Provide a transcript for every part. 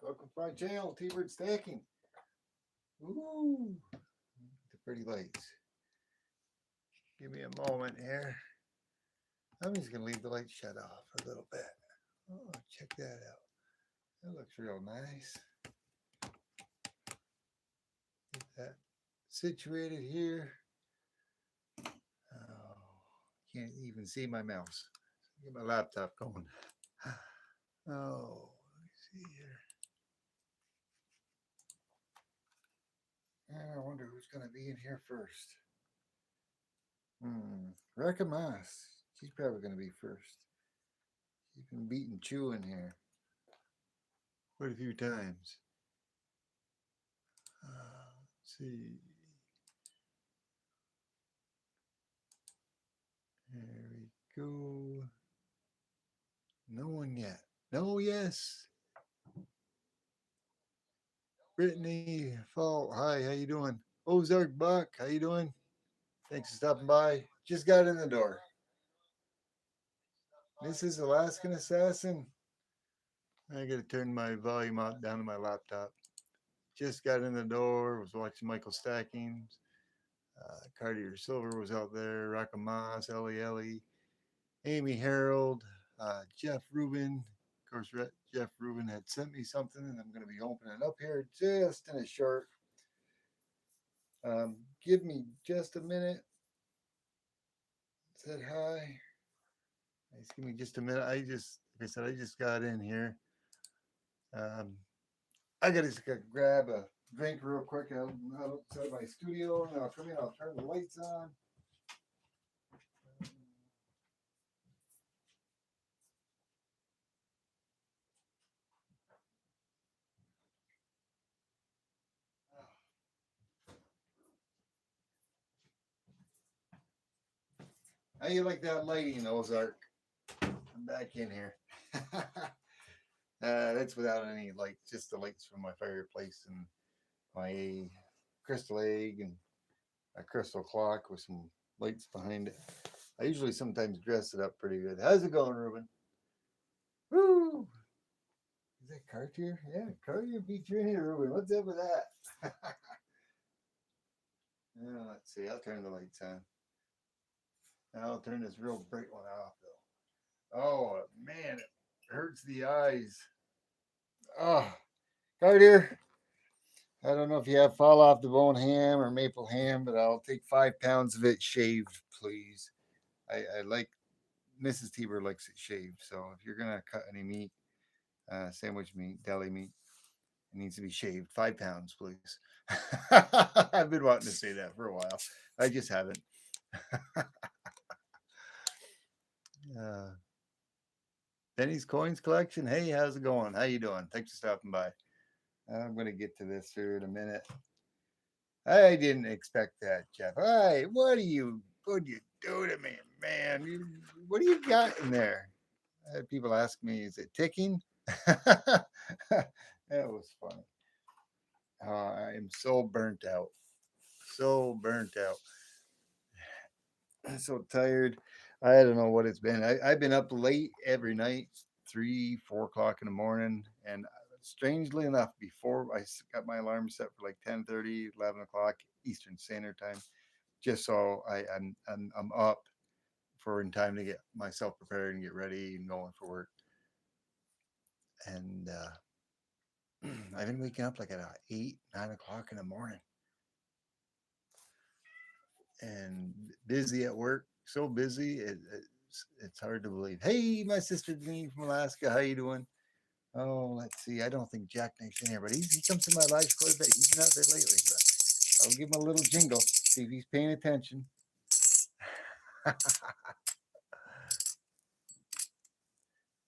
Welcome to my channel, T-Bird Stacking. Ooh, the pretty lights. Give me a moment here. I'm just going to leave the light shut off for a little bit. Oh, check that out. That looks real nice. Get that situated here. Oh, can't even see my mouse. Get my laptop going. Oh, let me see here. I wonder who's going to be in here first. Rebecca Moss. She's probably going to be first. She's been beating Chew in here quite a few times. Let's see. There we go. No one yet. No, yes. Brittany Fall. Hi, how you doing? Ozark Buck, how you doing? Thanks for stopping by. Just got in the door. This is Alaskan Assassin. I gotta turn my volume out down to my laptop. Just got in the door, was watching Michael Stackings. Cartier Silver was out there, Rocka Moss, Ellie Ellie, Amy Harold, Jeff Rubin. Of course, Jeff Rubin had sent me something, and I'm going to be opening up here just in a short. Give me just a minute. Said hi. Nice, give me just a minute. Like I said, I just got in here. I got to grab a drink real quick outside my studio, and I'll come in. I'll turn the lights on. How you like that lighting, Ozark? I'm back in here. That's without any lights, just the lights from my fireplace and my crystal egg and a crystal clock with some lights behind it. I usually sometimes dress it up pretty good. How's it going, Ruben? Woo! Is that Cartier? Yeah, Cartier beat you in here, Ruben. What's up with that? Let's see. I'll turn the lights on. I'll turn this real bright one off, though. Oh, man, it hurts the eyes. Oh, Cartier. I don't know if you have fall off the bone ham or maple ham, but I'll take 5 pounds of it shaved, please. I like Mrs. Teber likes it shaved, so if you're gonna cut any meat, sandwich meat, deli meat, it needs to be shaved. 5 pounds, please. I've been wanting to say that for a while. I just haven't. Benny's Coins Collection. Hey, how's it going? How you doing? Thanks for stopping by. I'm gonna get to this here in a minute. I didn't expect that, Jeff. Hey, what do you do to me, man? What do you got in there? People ask me, is it ticking? That was funny. I am so burnt out. So burnt out. I'm so tired. I don't know what it's been. I've been up late every night, 3, 4 o'clock in the morning. And strangely enough, before I got my alarm set for like 10:30, 11 o'clock Eastern Standard Time, just so I'm up for in time to get myself prepared and get ready and going for work. And I've been waking up like at 8, 9 o'clock in the morning, and busy at work. So busy, it's hard to believe. Hey, my sister Denise from Alaska, how you doing? Oh, let's see. I don't think Jack Knife's in here, but he comes to my life quite a bit. He's been out there lately, but I'll give him a little jingle, see if he's paying attention.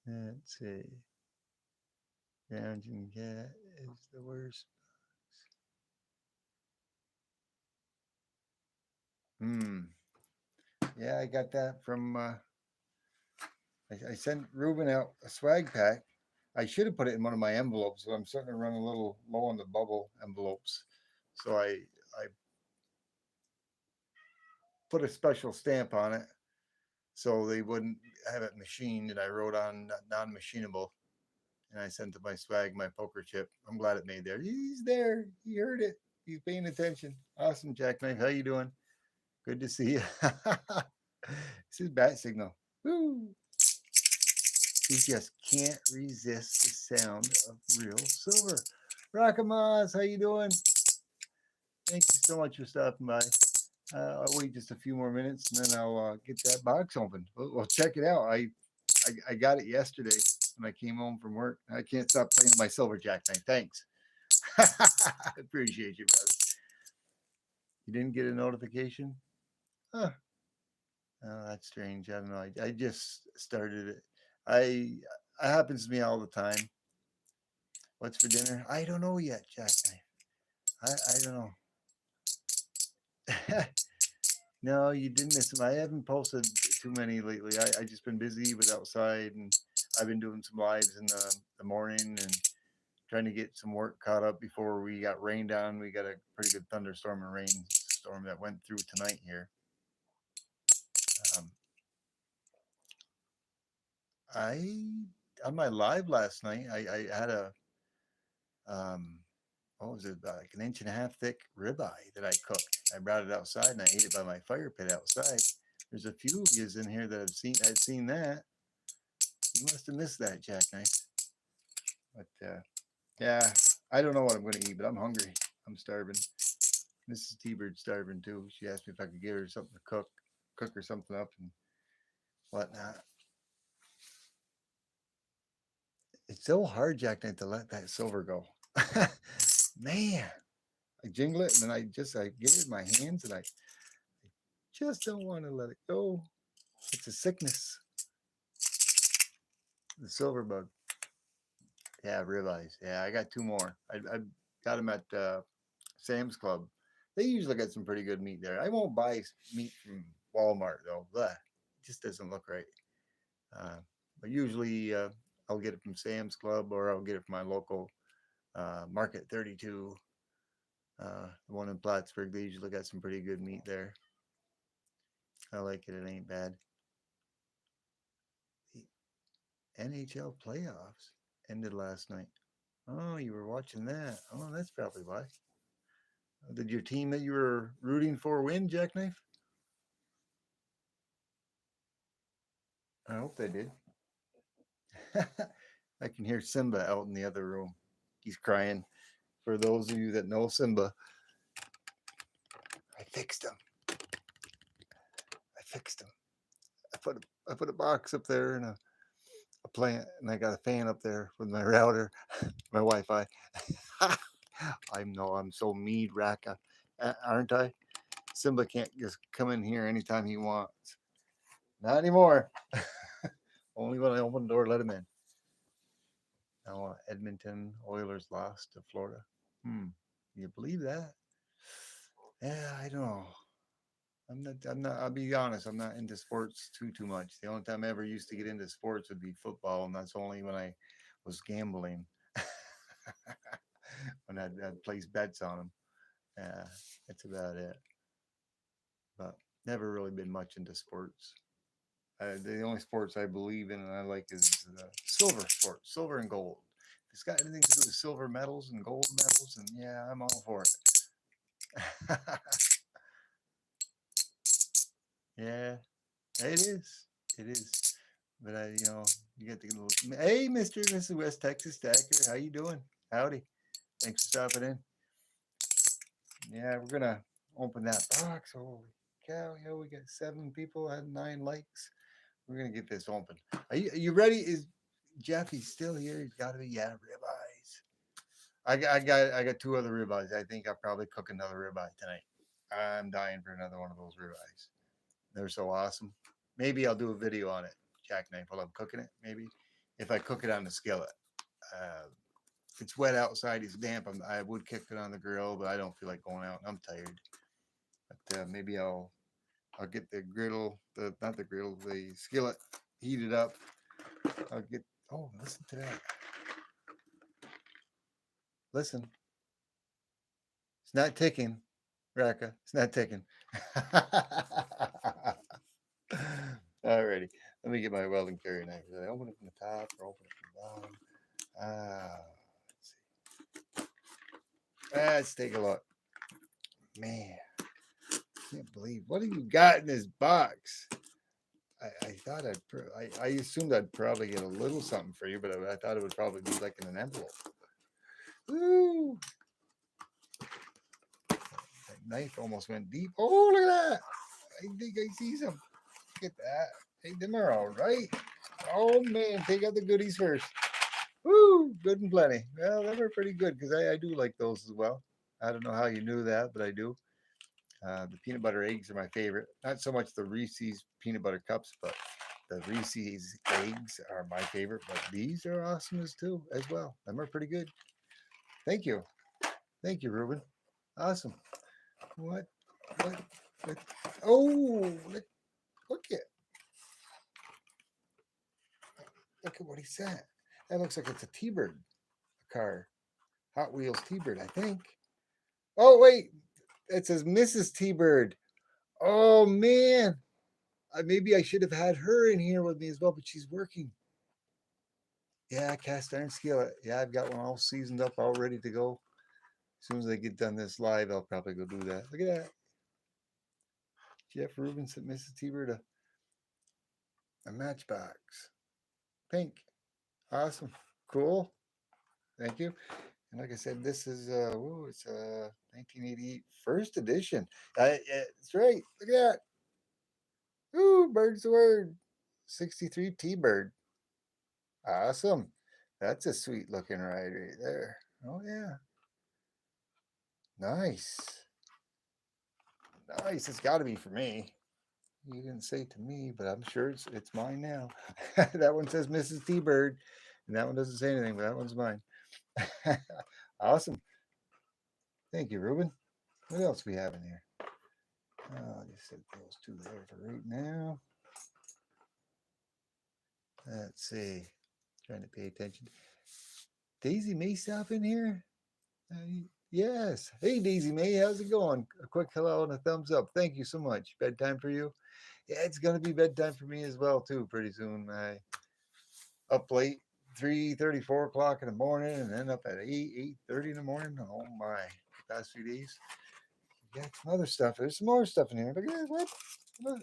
Let's see. Grounding cat is the worst. Yeah, I got that from. I sent Ruben out a swag pack. I should have put it in one of my envelopes, but I'm starting to run a little low on the bubble envelopes. So I put a special stamp on it so they wouldn't have it machined, and I wrote on non-machinable. and I sent him my swag, my poker chip. I'm glad it made there. He's there. He heard it. He's paying attention. Awesome, Jackknife. How you doing? Good to see you. This is bat signal. Woo! You just can't resist the sound of real silver. Rockamas, how you doing? Thank you so much for stopping by. I'll wait just a few more minutes and then I'll get that box open. We'll check it out. I got it yesterday when I came home from work. I can't stop playing my silver jackknife. Thanks. Appreciate you, brother. You didn't get a notification? Huh. Oh, that's strange. I don't know. I just started it. I it happens to me all the time. What's for dinner? I don't know yet, jackknife. I don't know. No, you didn't miss them. I haven't posted too many lately. I just been busy with outside, and I've been doing some lives in the morning and trying to get some work caught up before we got rained on. We got a pretty good thunderstorm and rainstorm that went through tonight here. Um, I on my live last night, I had a what was it, like an inch and a half thick ribeye that I cooked. I brought it outside and I ate it by my fire pit outside. There's a few of you in here that I've seen that. You must have missed that, Jackknife. But yeah, I don't know what I'm going to eat, but I'm hungry. I'm starving. Mrs. T-Bird's starving too. She asked me if I could give her something to cook her something up and whatnot. It's so hard, Jackknife, to let that silver go. Man, I jingle it and then I get it in my hands and I just don't want to let it go. It's a sickness. The silver bug. Yeah, ribeyes. Yeah, I got two more. I got them at Sam's Club. They usually get some pretty good meat there. I won't buy meat from Walmart though. Blah. It just doesn't look right. Uh, but usually I'll get it from Sam's Club or I'll get it from my local Market 32. The one in Plattsburgh. They usually got some pretty good meat there. I like it. It ain't bad. The NHL playoffs ended last night. Oh, you were watching that. Oh, that's probably why. Did your team that you were rooting for win, Jackknife? I hope they did. I can hear Simba out in the other room. He's crying. For those of you that know Simba, I fixed him. I fixed him. I put a box up there and a plant, and I got a fan up there with my router, my Wi-Fi. I'm so mean, Raka, aren't I? Simba can't just come in here anytime he wants. Not anymore. Only when I open the door, let him in. Now, Edmonton Oilers lost to Florida. You believe that? Yeah, I don't know. I'm not. I'll be honest. I'm not into sports too much. The only time I ever used to get into sports would be football, and that's only when I was gambling. When I'd place bets on them. Yeah, that's about it. But never really been much into sports. The only sports I believe in and I like is silver sports, silver and gold. If it's got anything to do with silver medals and gold medals, and yeah, I'm all for it. Yeah, it is. It is. But you get the little. Hey, Mister and Mrs. West Texas Stacker, how you doing? Howdy. Thanks for stopping in. Yeah, we're gonna open that box. Holy cow! Yeah, we got 7 people, had 9 likes. We're gonna get this open. Are you ready? Is Jeff? He's still here. He's got to be. Yeah, ribeyes. I got 2 other ribeyes. I think I'll probably cook another ribeye tonight. I'm dying for another one of those ribeyes. They're so awesome. Maybe I'll do a video on it, jackknife, while I'm cooking it. Maybe if I cook it on the skillet. If it's wet outside, it's damp. I would cook it on the grill, but I don't feel like going out. I'm tired. But maybe I'll get the griddle, not the griddle, the skillet heated up. I'll get. Oh, listen to that. Listen. It's not ticking, Raka. It's not ticking. Alrighty. Let me get my welding carry knife. Did I open it from the top or open it from the bottom? Let's see. Let's take a look. Man, can't believe what have you got in this box? I thought I assumed I'd probably get a little something for you, but I thought it would probably be like in an envelope. Ooh, that knife almost went deep. Oh, look at that! I think I see some. Look at that. Hey, them are all right. Oh man, take out the goodies first. Woo, good and plenty. Well, they were pretty good because I do like those as well. I don't know how you knew that, but I do. The peanut butter eggs are my favorite. Not so much the Reese's peanut butter cups, but the Reese's eggs are my favorite. But these are awesome as well. Them are pretty good. Thank you. Thank you, Ruben. Awesome. What? What? what? Oh, look at what he said. That looks like it's a T-Bird car. Hot Wheels T-Bird, I think. Oh, wait. It says Mrs. T-Bird. Oh, man. Maybe I should have had her in here with me as well, but she's working. Yeah, cast iron skillet. Yeah, I've got one all seasoned up, all ready to go. As soon as I get done this live, I'll probably go do that. Look at that. Jeff Rubin sent Mrs. T-Bird a matchbox. Pink. Awesome. Cool. Thank you. And like I said, this is it's 1988 first edition. That's right. Look at that. Ooh, bird's the word. 63 T-Bird. Awesome. That's a sweet looking ride right there. Oh yeah. Nice. Nice. It's got to be for me. You didn't say to me, but I'm sure it's mine now. That one says Mrs. T-Bird, and that one doesn't say anything, but that one's mine. Awesome. Thank you, Ruben. What else we have in here? I'll just set those two there for right now. Let's see. Trying to pay attention. Daisy May stop in here? Yes. Hey, Daisy May, how's it going? A quick hello and a thumbs up. Thank you so much. Bedtime for you? Yeah, it's going to be bedtime for me as well, too, pretty soon. I up late, 3:30, 4 o'clock in the morning, and then up at 8:30 in the morning. Oh, my. The past few days. We got some other stuff. There's some more stuff in here. Look at that. What? Look.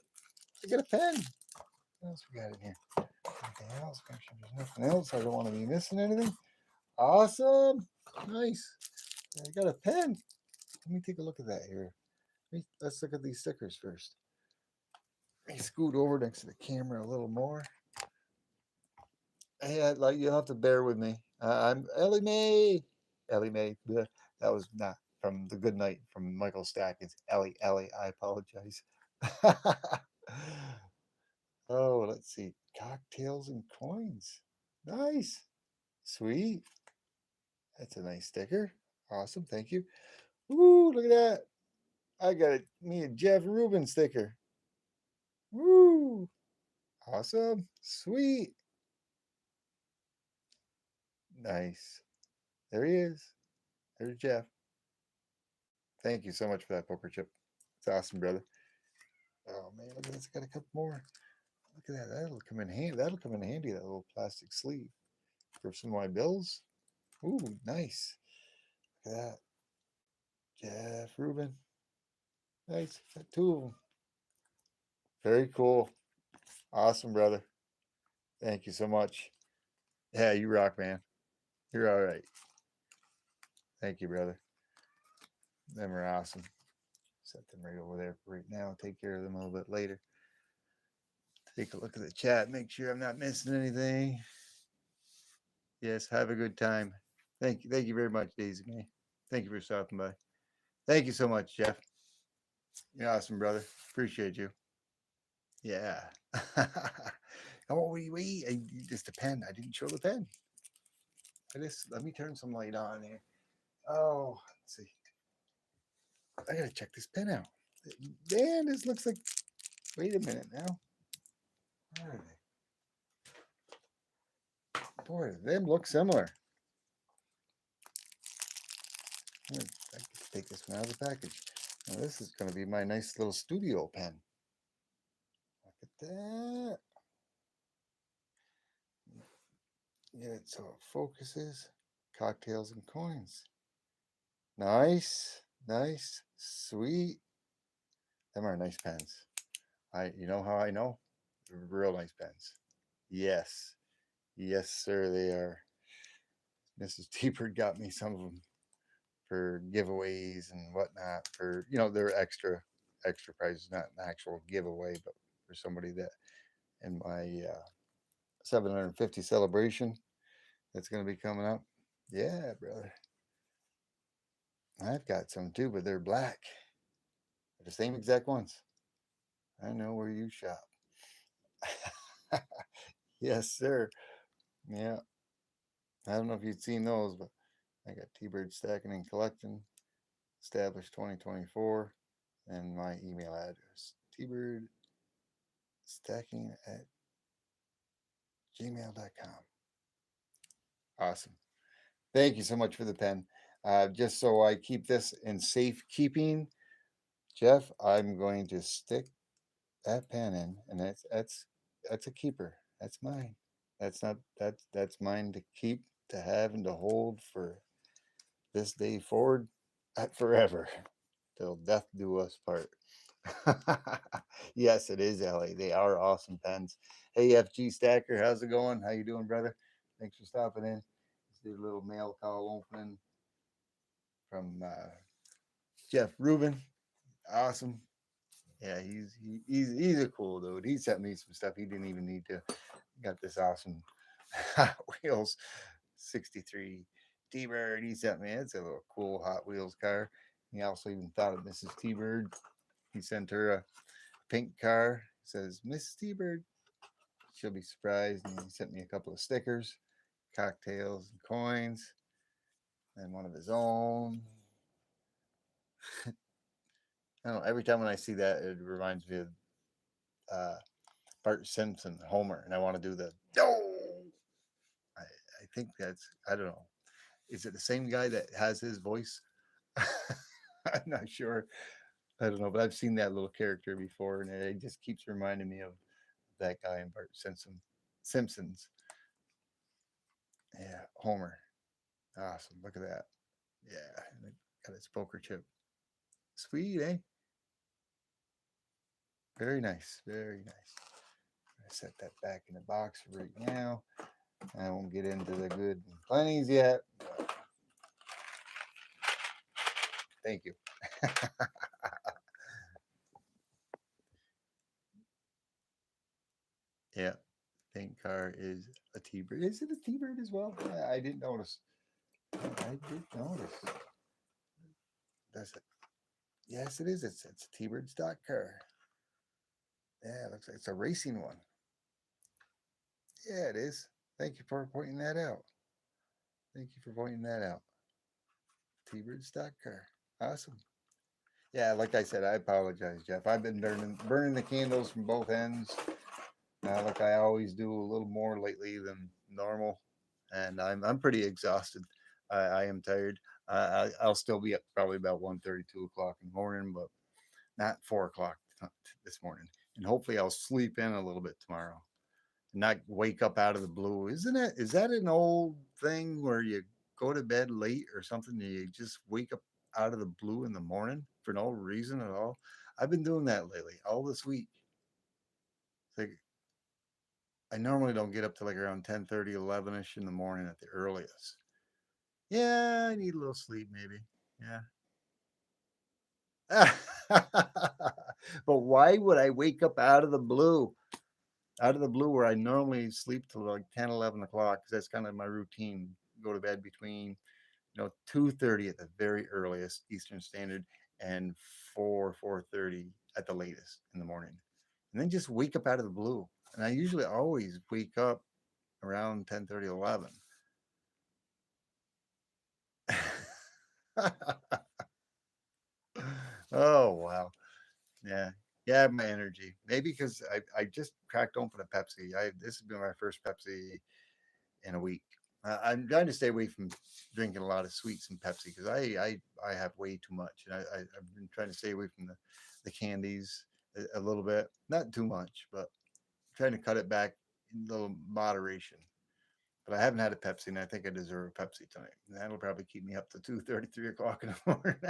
I got a pen. What else we got in here? Anything else? Make sure there's nothing else. I don't want to be missing anything. Awesome. Nice. I got a pen. Let me take a look at that here. Let's look at these stickers first. Let me scoot over next to the camera a little more. Hey, you'll have to bear with me. I'm Ellie Mae. Ellie Mae. Bleh. That was not from The Good Night from Michael Stack. It's Ellie. I apologize. Oh, let's see. Cocktails and coins. Nice. Sweet. That's a nice sticker. Awesome. Thank you. Woo, look at that. I got me a Jeff Rubin sticker. Woo. Awesome. Sweet. Nice. There he is. There's Jeff. Thank you so much for that poker chip. It's awesome, brother. Oh man, look at this. I got a couple more. Look at that. That'll come in handy. That'll come in handy, that little plastic sleeve. For some of my bills. Ooh, nice. Look at that. Jeff Rubin. Nice. Got two of them. Very cool. Awesome, brother. Thank you so much. Yeah, you rock, man. You're all right. Thank you, brother. Them are awesome. Set them right over there for right now. Take care of them a little bit later. Take a look at the chat. Make sure I'm not missing anything. Yes, have a good time. Thank you. Thank you very much, Daisy May. Thank you for stopping by. Thank you so much, Jeff. You're awesome, brother. Appreciate you. Yeah. Oh, wait. Just a pen. I didn't show the pen. Let me turn some light on here. Oh, let's see. I gotta check this pen out. Man, this looks like. Wait a minute now. Where are they? Boy, them look similar. I can take this one out of the package. Now, this is going to be my nice little studio pen. Look at that. Get it so it focuses. Cocktails and coins. Nice, nice, sweet. Them are nice pens. You know how I know? Real nice pens. Yes, yes, sir. They are. Mrs. Teepert got me some of them for giveaways and whatnot. For they're extra prizes, not an actual giveaway, but for somebody that in my 750 celebration that's going to be coming up. Yeah, brother. I've got some too, but they're black. They're the same exact ones. I know where you shop. Yes, sir. Yeah. I don't know if you'd seen those, but I got T-Bird Stacking and Collecting, established 2024, and my email address, T-Bird Stacking at gmail.com. Awesome. Thank you so much for the pen. Just so I keep this in safekeeping, Jeff, I'm going to stick that pen in, and that's a keeper. That's mine. That's not that's mine to keep, to have, and to hold for this day forward, forever, till death do us part. Yes, it is, Ellie. They are awesome pens. Hey, FG Stacker, how's it going? How you doing, brother? Thanks for stopping in. Let's do a little mail call opening from Jeff Rubin. Awesome. Yeah, he's a cool dude. He sent me some stuff he didn't even need to. Got this awesome Hot Wheels 63 T-Bird. He sent me. It's a little cool Hot Wheels car. He also even thought of Mrs. T-Bird. He sent her a pink car. He says, Mrs. T-Bird, she'll be surprised. And he sent me a couple of stickers, cocktails and coins, and one of his own. I don't know. Every time when I see that, it reminds me of uh, Bart Simpson, Homer, and I want to do the no. I think that's, I don't know. Is it the same guy that has his voice? I'm not sure. I don't know, but I've seen that little character before, and it just keeps reminding me of that guy in Bart Simpson. Simpsons. Yeah, Homer. Awesome. Look at that. Yeah, got his poker chip. Sweet, eh? Very nice. Very nice. I set that back in the box right now. I won't get into the good and plenties yet. Thank you. Yeah, pink car is a T-bird. Is it a T-bird as well? I didn't notice. I did notice. That's it. Yes, it is. It's a T-bird stock car. Yeah, it looks like it's a racing one. Yeah, it is. Thank you for pointing that out. Thank you for pointing that out. T-bird stock car. Awesome. Yeah, like I said, I apologize, Jeff. I've been burning the candles from both ends. Like I always do, a little more lately than normal, and I'm pretty exhausted. I am tired. I'll still be up probably about 1:30, 2 o'clock in the morning, but not 4 o'clock this morning. And hopefully I'll sleep in a little bit tomorrow, and not wake up out of the blue. Isn't it? Is that an old thing where you go to bed late or something, and you just wake up out of the blue in the morning for no reason at all? I've been doing that lately, all this week. It's like I normally don't get up to like around 10:30, 11ish in the morning at the earliest. Yeah, I need a little sleep maybe. Yeah. But why would I wake up out of the blue? Out of the blue where I normally sleep till like 10, 11 o'clock, because that's kind of my routine. Go to bed between 2:30 at the very earliest Eastern Standard and 4:30 at the latest in the morning. And then just wake up out of the blue. And I usually always wake up around 10:30, 11. Oh wow. Yeah. Yeah, my energy. Maybe because I just cracked open a Pepsi. This has been my first Pepsi in a week. I'm trying to stay away from drinking a lot of sweets and Pepsi because I have way too much, and I've been trying to stay away from the candies a little bit, not too much, but trying to cut it back in a little moderation. But I haven't had a Pepsi, and I think I deserve a Pepsi tonight. And that'll probably keep me up to 2:30, 3 o'clock in the morning.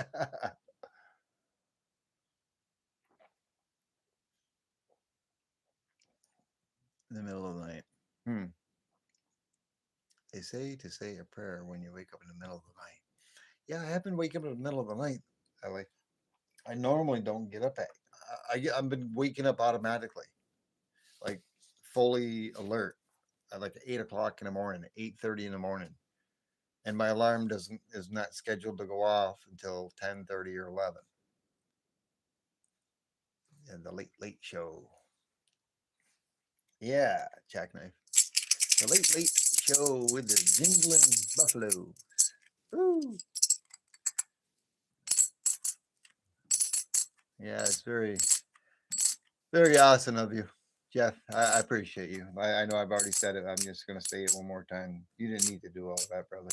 In the middle of the night. Hmm. They say to say a prayer when you wake up in the middle of the night. Yeah, I have been waking up in the middle of the night. Like I normally don't get up at. I've been waking up automatically, like fully alert at like 8 o'clock in the morning, 8:30 in the morning, and my alarm doesn't is not scheduled to go off until 10:30 or 11. And the late show. Yeah, jackknife. The late show with the jingling buffalo. Woo! Yeah, it's very awesome of you, Jeff. I appreciate you. I know I've already said it. I'm just going to say it one more time. You didn't need to do all of that, brother.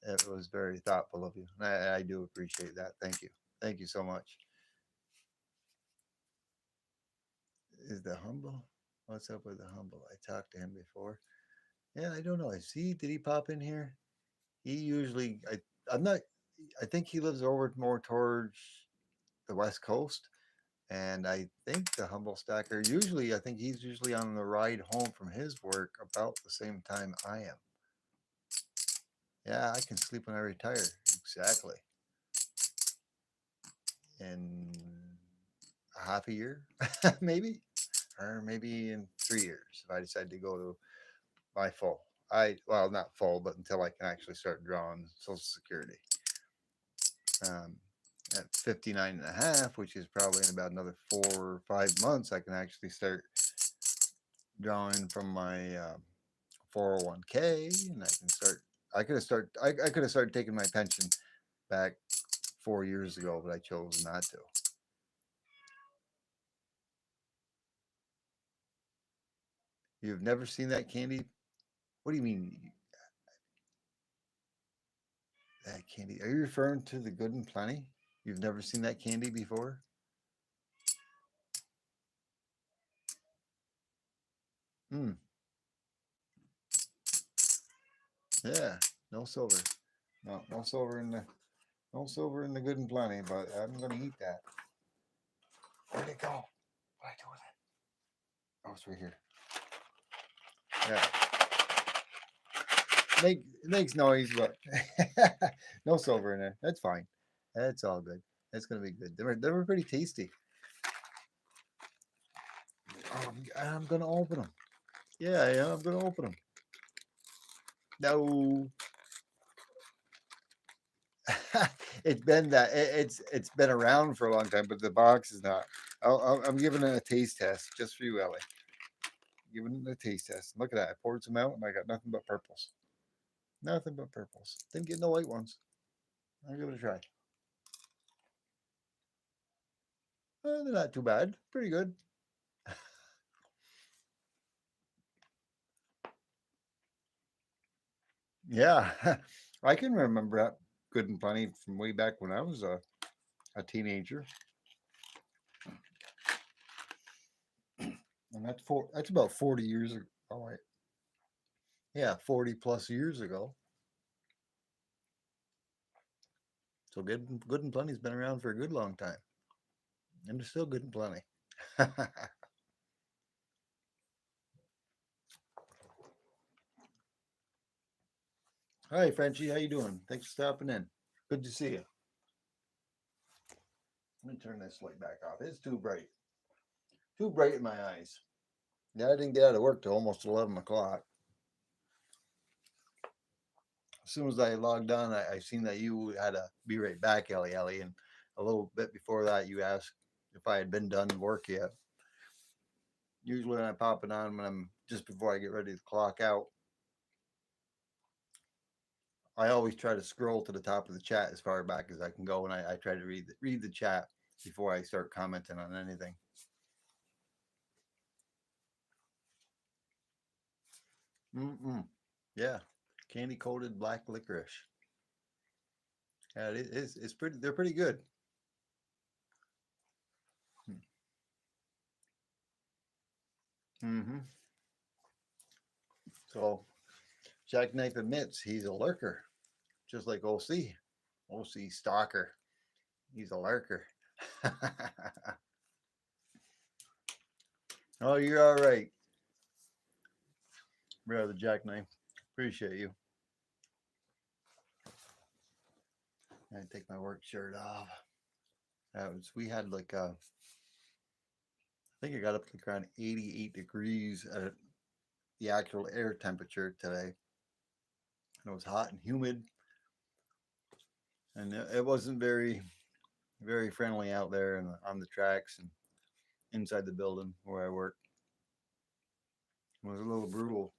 It was very thoughtful of you. I do appreciate that. Thank you. Thank you so much. Is the humble? What's up with the humble? I talked to him before. Yeah, I don't know. Did he pop in here? He usually, I'm not, I think he lives over more towards the West Coast. And I think the humble stacker, usually, I think he's usually on the ride home from his work about the same time I am. Yeah, I can sleep when I retire. Exactly. In a half a year, maybe, or maybe in 3 years if I decide to go to my full. Well, not full, but until I can actually start drawing Social Security. Um, at 59 and a half, which is probably in about another 4 or 5 months, I can actually start drawing from my 401k, and I can start. I could have started taking my pension back 4 years ago, but I chose not to. You've never seen that candy? What do you mean that candy? Are you referring to the Good and Plenty? You've never seen that candy before? Hmm. Yeah. No silver. No silver in the no silver in the Good and Plenty. But I'm gonna eat that. Where'd it go? What do I do with it? Oh, it's right here. Yeah. It makes noise, but no silver in there. That's fine. That's all good. That's gonna be good. They were pretty tasty. I'm gonna open them. Yeah, I'm gonna open them. No, it's been around for a long time, but the box is not. I'm giving it a taste test just for you, Ellie. Giving it a taste test. Look at that. I poured some out, and I got nothing but purples. Nothing but purples. Didn't get no white ones. I'll give it a try. They're not too bad. Pretty good. Yeah, I can remember that Good and Plenty from way back when I was a teenager, and that's about 40 years ago. Oh wait, yeah, 40 plus years ago. So Good and Plenty's been around for a good long time, and it's still Good and Plenty. Hi, Frenchie, how you doing? Thanks for stopping in. Good to see you. Let me turn this light back off. It's too bright in my eyes. Yeah, I didn't get out of work till almost 11 o'clock. As soon as I logged on, I seen that you had to be right back, Ellie, and a little bit before that, you asked if I had been done work yet. Usually, when I pop it on, when I'm just before I get ready to clock out, I always try to scroll to the top of the chat as far back as I can go, and I try to read the chat before I start commenting on anything. Mm-mm. Yeah, candy coated black licorice. Yeah, it's pretty. They're pretty good. Mm-hmm. So Jackknife admits he's a lurker, just like OC. OC stalker. He's a lurker. Oh, you're all right, brother Jackknife. Appreciate you. I take my work shirt off. We had like I think it got up to like around 88 degrees at the actual air temperature today. And it was hot and humid, and it wasn't very friendly out there and on the tracks and inside the building where I work. It was a little brutal.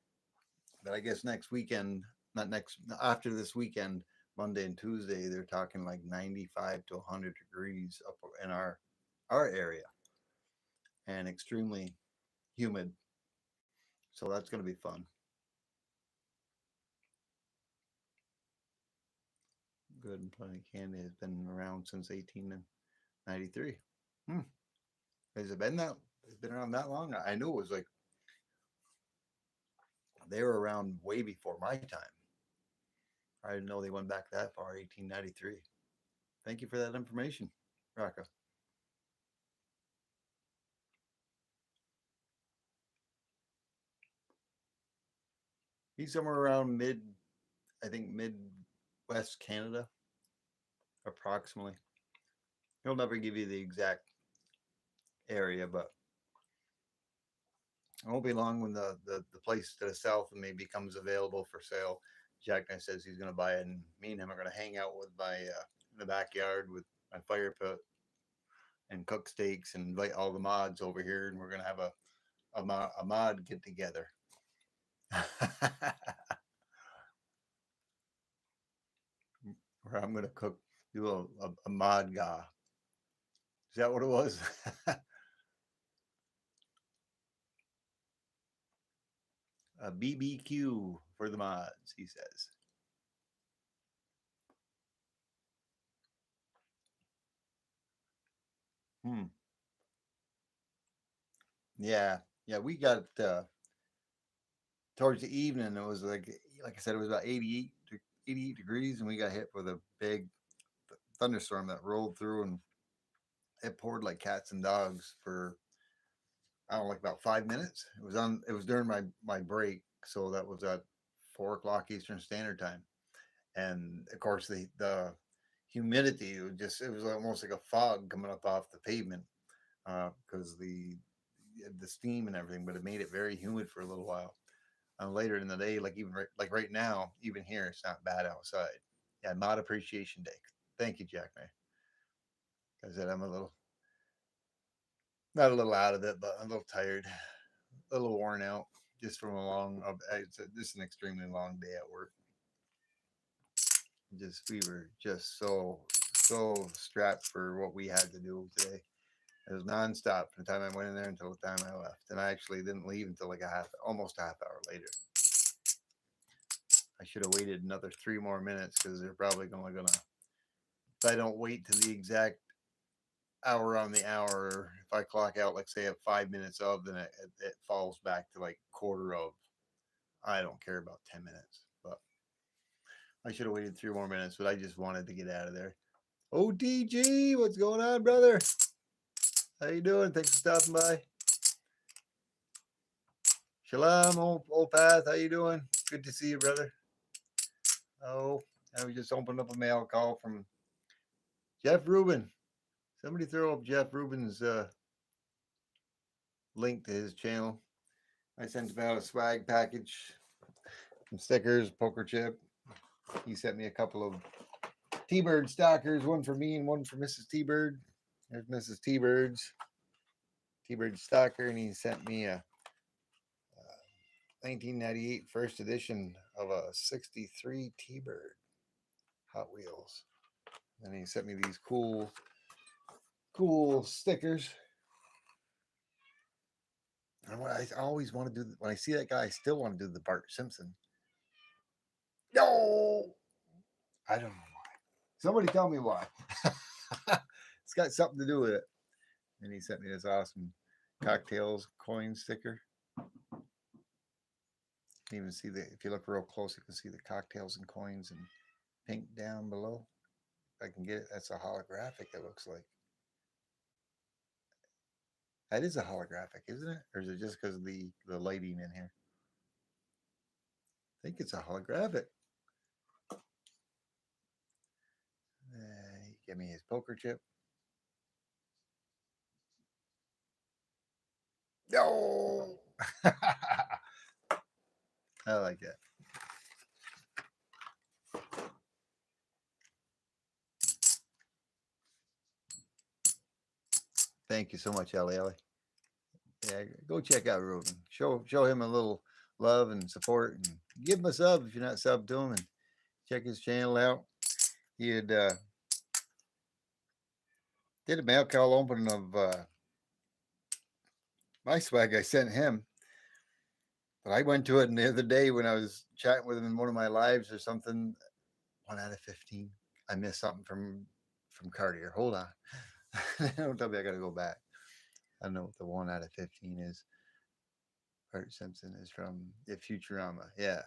But I guess next weekend, not next, after this weekend, Monday and Tuesday, they're talking like 95 to 100 degrees up in our area, and extremely humid. So that's going to be fun. Good and Plenty Candy has been around since 1893. Hmm. Has it been that? It's been around that long? I knew it was like they were around way before my time. I didn't know they went back that far, 1893. Thank you for that information, Raka. He's somewhere around I think Midwest Canada, approximately. He'll never give you the exact area, but it won't be long when the place to the south of me becomes available for sale. Jackknife says he's going to buy it, and me and him are going to hang out with my in the backyard with my fire pit and cook steaks and invite all the mods over here, and we're going to have a mod get together. Where I'm going to do a mod ga. Is that what it was? A BBQ for the mods, he says. Hmm. Yeah. Yeah, we got towards the evening. It was like I said, it was about 88 degrees, and we got hit with a big thunderstorm that rolled through, and it poured like cats and dogs for I don't know, like about 5 minutes. It was during my break, so that was at 4 o'clock Eastern Standard Time, and of course the humidity it was almost like a fog coming up off the pavement because the steam and everything, but it made it very humid for a little while. And later in the day, like like right now, even here, it's not bad outside. Yeah, Mod Appreciation Day. Thank you, Jack. I said I'm a little, not a little out of it, but I'm a little tired, a little worn out, just from a just an extremely long day at work. We were just so strapped for what we had to do today. It was nonstop from the time I went in there until the time I left, and I actually didn't leave until like almost a half hour later. I should have waited another 3 more minutes because they're probably only gonna. If I don't wait to the exact hour on the hour, if I clock out like say at 5 minutes of, then it falls back to like quarter of. I don't care about 10 minutes, but I should have waited 3 more minutes. But I just wanted to get out of there. OTG, what's going on, brother? How you doing? Thanks for stopping by. Shalom, old path. How you doing? Good to see you, brother. Oh, I was just opened up a mail call from Jeff Rubin. Somebody throw up Jeff Rubin's link to his channel. I sent him out a swag package, some stickers, poker chip. He sent me a couple of T-Bird stalkers, one for me and one for Mrs. T-Bird. There's Mrs. T-Bird's T-Bird stalker, and he sent me a 1998 first edition of a 63 T-Bird Hot Wheels. And he sent me these cool stickers. And what I always want to do when I see that guy, I still want to do the Bart Simpson. No, I don't know why. Somebody tell me why. It's got something to do with it. And he sent me this awesome cocktails coin sticker. You can even see the, if you look real close, you can see the cocktails and coins and pink down below. If I can get it, that's a holographic, it looks like. That is a holographic, isn't it? Or is it just because of the lighting in here? I think it's a holographic. He gave me his poker chip. No! I like that. Thank you so much, Ellie. Yeah, go check out Ruben. Show him a little love and support, and give him a sub if you're not subbed to him, and check his channel out. He had did a mail call opening of my swag I sent him, but I went to it the other day when I was chatting with him in one of my lives or something. 1 out of 15. I missed something from Cartier. Hold on. Don't tell me I got to go back. I don't know what the 1 out of 15 is. Bart Simpson is from Futurama. Yeah.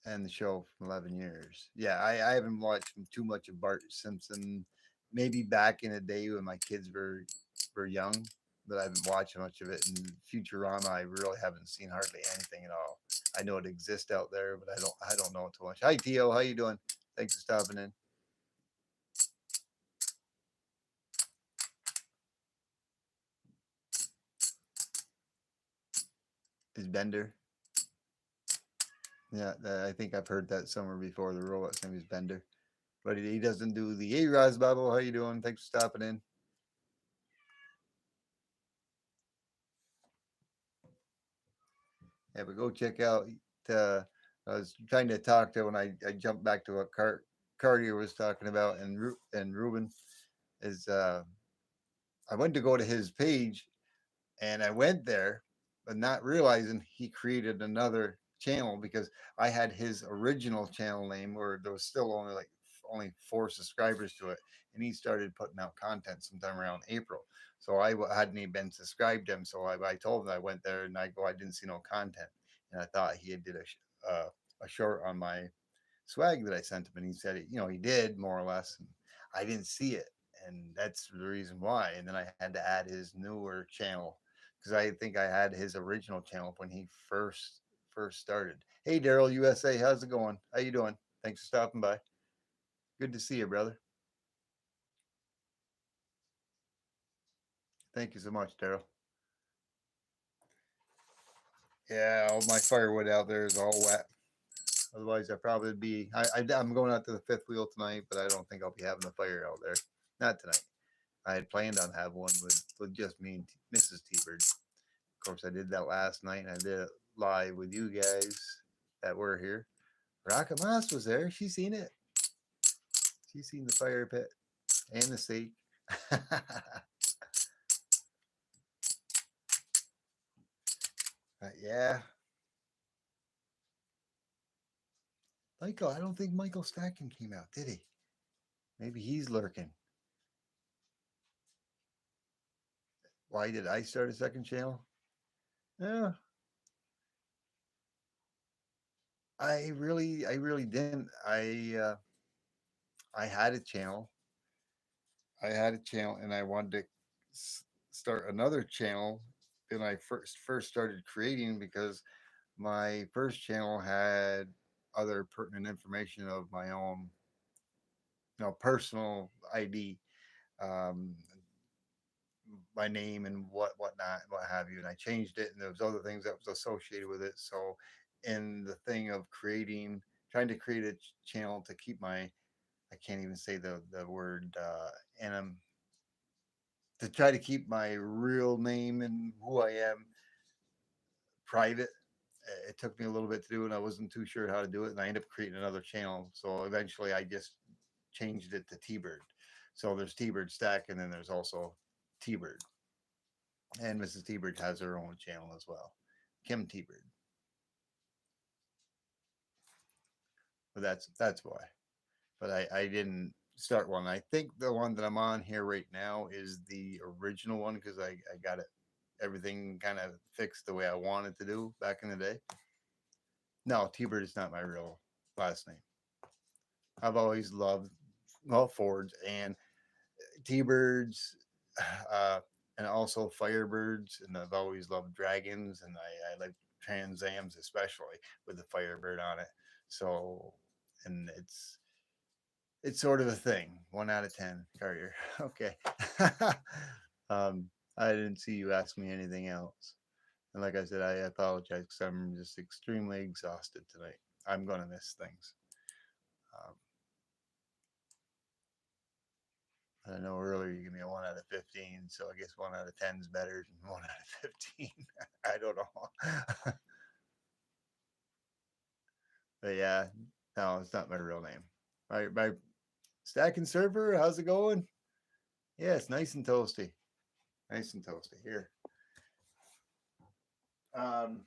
And the show from 11 years. Yeah, I haven't watched too much of Bart Simpson. Maybe back in the day when my kids were young, but I haven't watched much of it. And Futurama, I really haven't seen hardly anything at all. I know it exists out there, but I don't know it too much. Hi Tio, how you doing? Thanks for stopping in. Is Bender? Yeah, I think I've heard that somewhere before. The robot's name is Bender, but he doesn't do the A-Raz Bubble. How you doing? Thanks for stopping in. Yeah, but go check out. Uh, I was trying to talk to when I jumped back to what Cartier was talking about, and Ruben is. I went to go to his page, and I went there, but not realizing he created another channel because I had his original channel name where there was still only 4 subscribers to it, and he started putting out content sometime around April. So I hadn't even been subscribed to him. So I told him I went there and I didn't see no content, and I thought he had did a short on my swag that I sent him, and he said he did more or less, and I didn't see it, and that's the reason why. And then I had to add his newer channel because I think I had his original channel when he first started. Hey Daryl USA, how's it going? How you doing? Thanks for stopping by. Good to see you, brother. Thank you so much, Daryl. Yeah, all my firewood out there is all wet. Otherwise, I probably be. I'm going out to the fifth wheel tonight, but I don't think I'll be having a fire out there. Not tonight. I had planned on having one with just me and Mrs. T-Bird. Of course, I did that last night, and I did it live with you guys that were here. Rocket Moss was there. She seen it. She seen the fire pit and the stake. Yeah. Michael, I don't think Michael Stacking came out, did he? Maybe he's lurking. Why did I start a second channel? Yeah. I really didn't. I had a channel. I had a channel, and I wanted to start another channel. Then I first started creating because my first channel had other pertinent information of my own, personal ID, um, my name and whatnot, what have you. And I changed it, and there was other things that was associated with it. So, in the thing of trying to create a channel to keep my, I can't even say the word, and to try to keep my real name and who I am private. It took me a little bit to do, and I wasn't too sure how to do it. And I ended up creating another channel. So eventually, I just changed it to T-Bird. So there's T-Bird Stack, and then there's also T-Bird, and Mrs. T-Bird has her own channel as well, Kim T-Bird. But that's why. But I didn't start one. I think the one that I'm on here right now is the original one because I got it everything kind of fixed the way I wanted to do back in the day. No, T-Bird is not my real last name. I've always loved, well, Fords and T-Birds, uh, and also Firebirds, and I've always loved dragons, and I like Trans Ams especially with the Firebird on it. So, and it's sort of a thing. 1 out of 10, Carrier. Okay. um, I didn't see you ask me anything else. And like I said, I apologize because I'm just extremely exhausted tonight. I'm gonna miss things. Um, I know earlier you gave me a 1 out of 15, so I guess 1 out of 10 is better than 1 out of 15. I don't know. But yeah, no, it's not my real name. My stacking server, how's it going? Yeah, it's nice and toasty. Nice and toasty. Here. Um,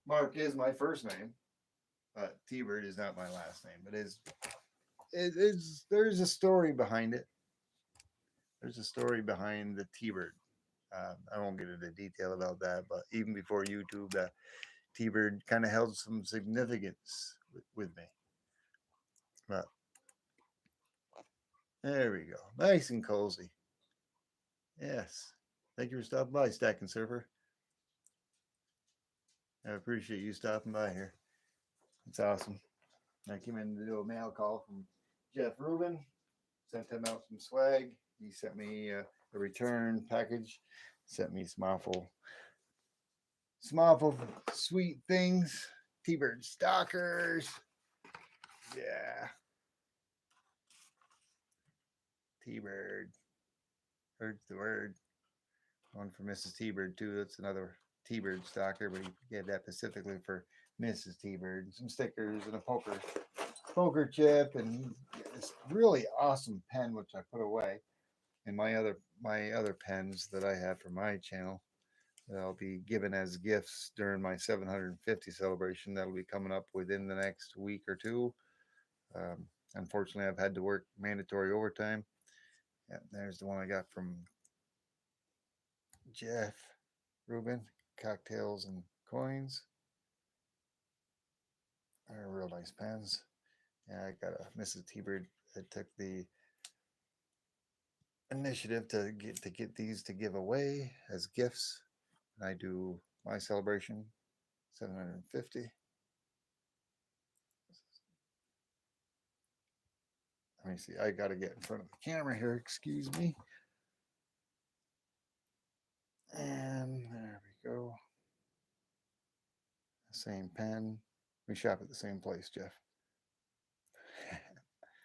Mark is my first name, but T-Bird is not my last name. There's a story behind it. There's a story behind the T-Bird. I won't get into detail about that, but even before YouTube, the T-Bird kind of held some significance with me. But there we go. Nice and cozy. Yes. Thank you for stopping by, Stack and Surfer. I appreciate you stopping by here. It's awesome. I came in to do a mail call from Jeff Rubin. Sent him out some swag. He sent me a return package. Sent me some awful sweet things. T-Bird stalkers. Yeah. T-Bird. Heard's the word. One for Mrs. T-Bird too. That's another T-Bird stalker, but he gave that specifically for Mrs. T-Bird. Some stickers and a poker chip, and this really awesome pen which I put away, and my other pens that I have for my channel that I'll be given as gifts during my 750 celebration. That'll be coming up within the next week or two. Um, Unfortunately, I've had to work mandatory overtime. Yeah, there's the one I got from Jeff Rubin, cocktails and coins. They're real nice pens. Yeah, I got a Mrs. T-Bird that took the initiative to get these to give away as gifts. And I do my celebration 750. Let me see. I got to get in front of the camera here. Excuse me. And there we go. Same pen. We shop at the same place, Jeff.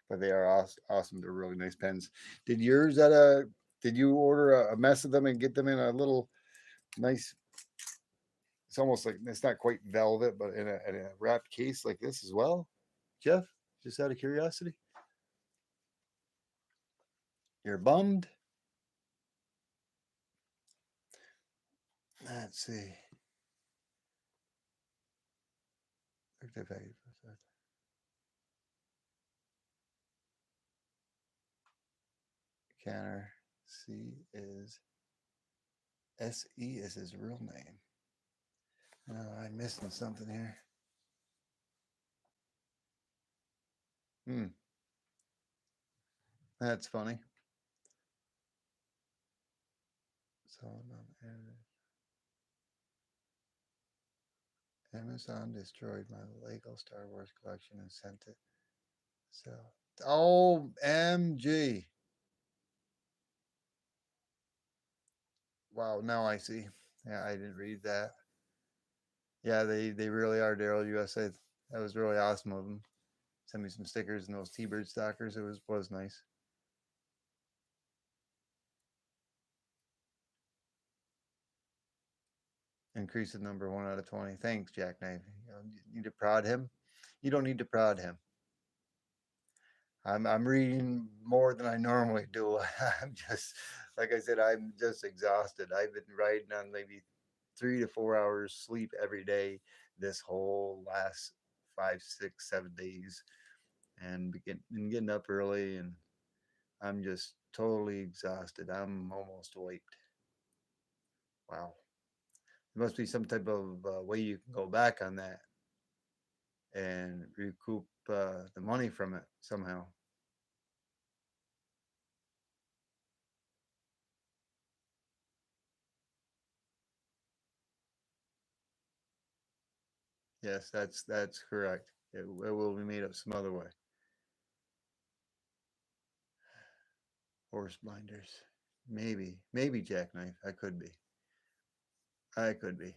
But they are awesome. They're really nice pens. Did yours at a? Did you order a mess of them and get them in a little nice? It's almost like it's not quite velvet, but in a wrapped case like this as well, Jeff. Just out of curiosity, you're bummed. Let's see. Canner C is SE is his real name. Oh, I'm missing something here. That's funny. So Amazon destroyed my Lego Star Wars collection and sent it. So OMG. Wow, now I see. Yeah, I didn't read that. Yeah, they really are Daryl USA. That was really awesome of them. Send me some stickers and those T-Bird stalkers. It was nice. Increase the number 1 out of 20. Thanks, Jackknife. You need to prod him. You don't need to prod him. I'm reading more than I normally do. I'm just like I said, I'm just exhausted. I've been riding on maybe 3 to 4 hours sleep every day this whole last 5, 6, 7 days, and getting up early, and I'm just totally exhausted. I'm almost wiped. Wow. There must be some type of way you can go back on that and recoup the money from it somehow. Yes, that's correct. It will be made up some other way. Horse blinders, maybe jackknife. I could be. I could be.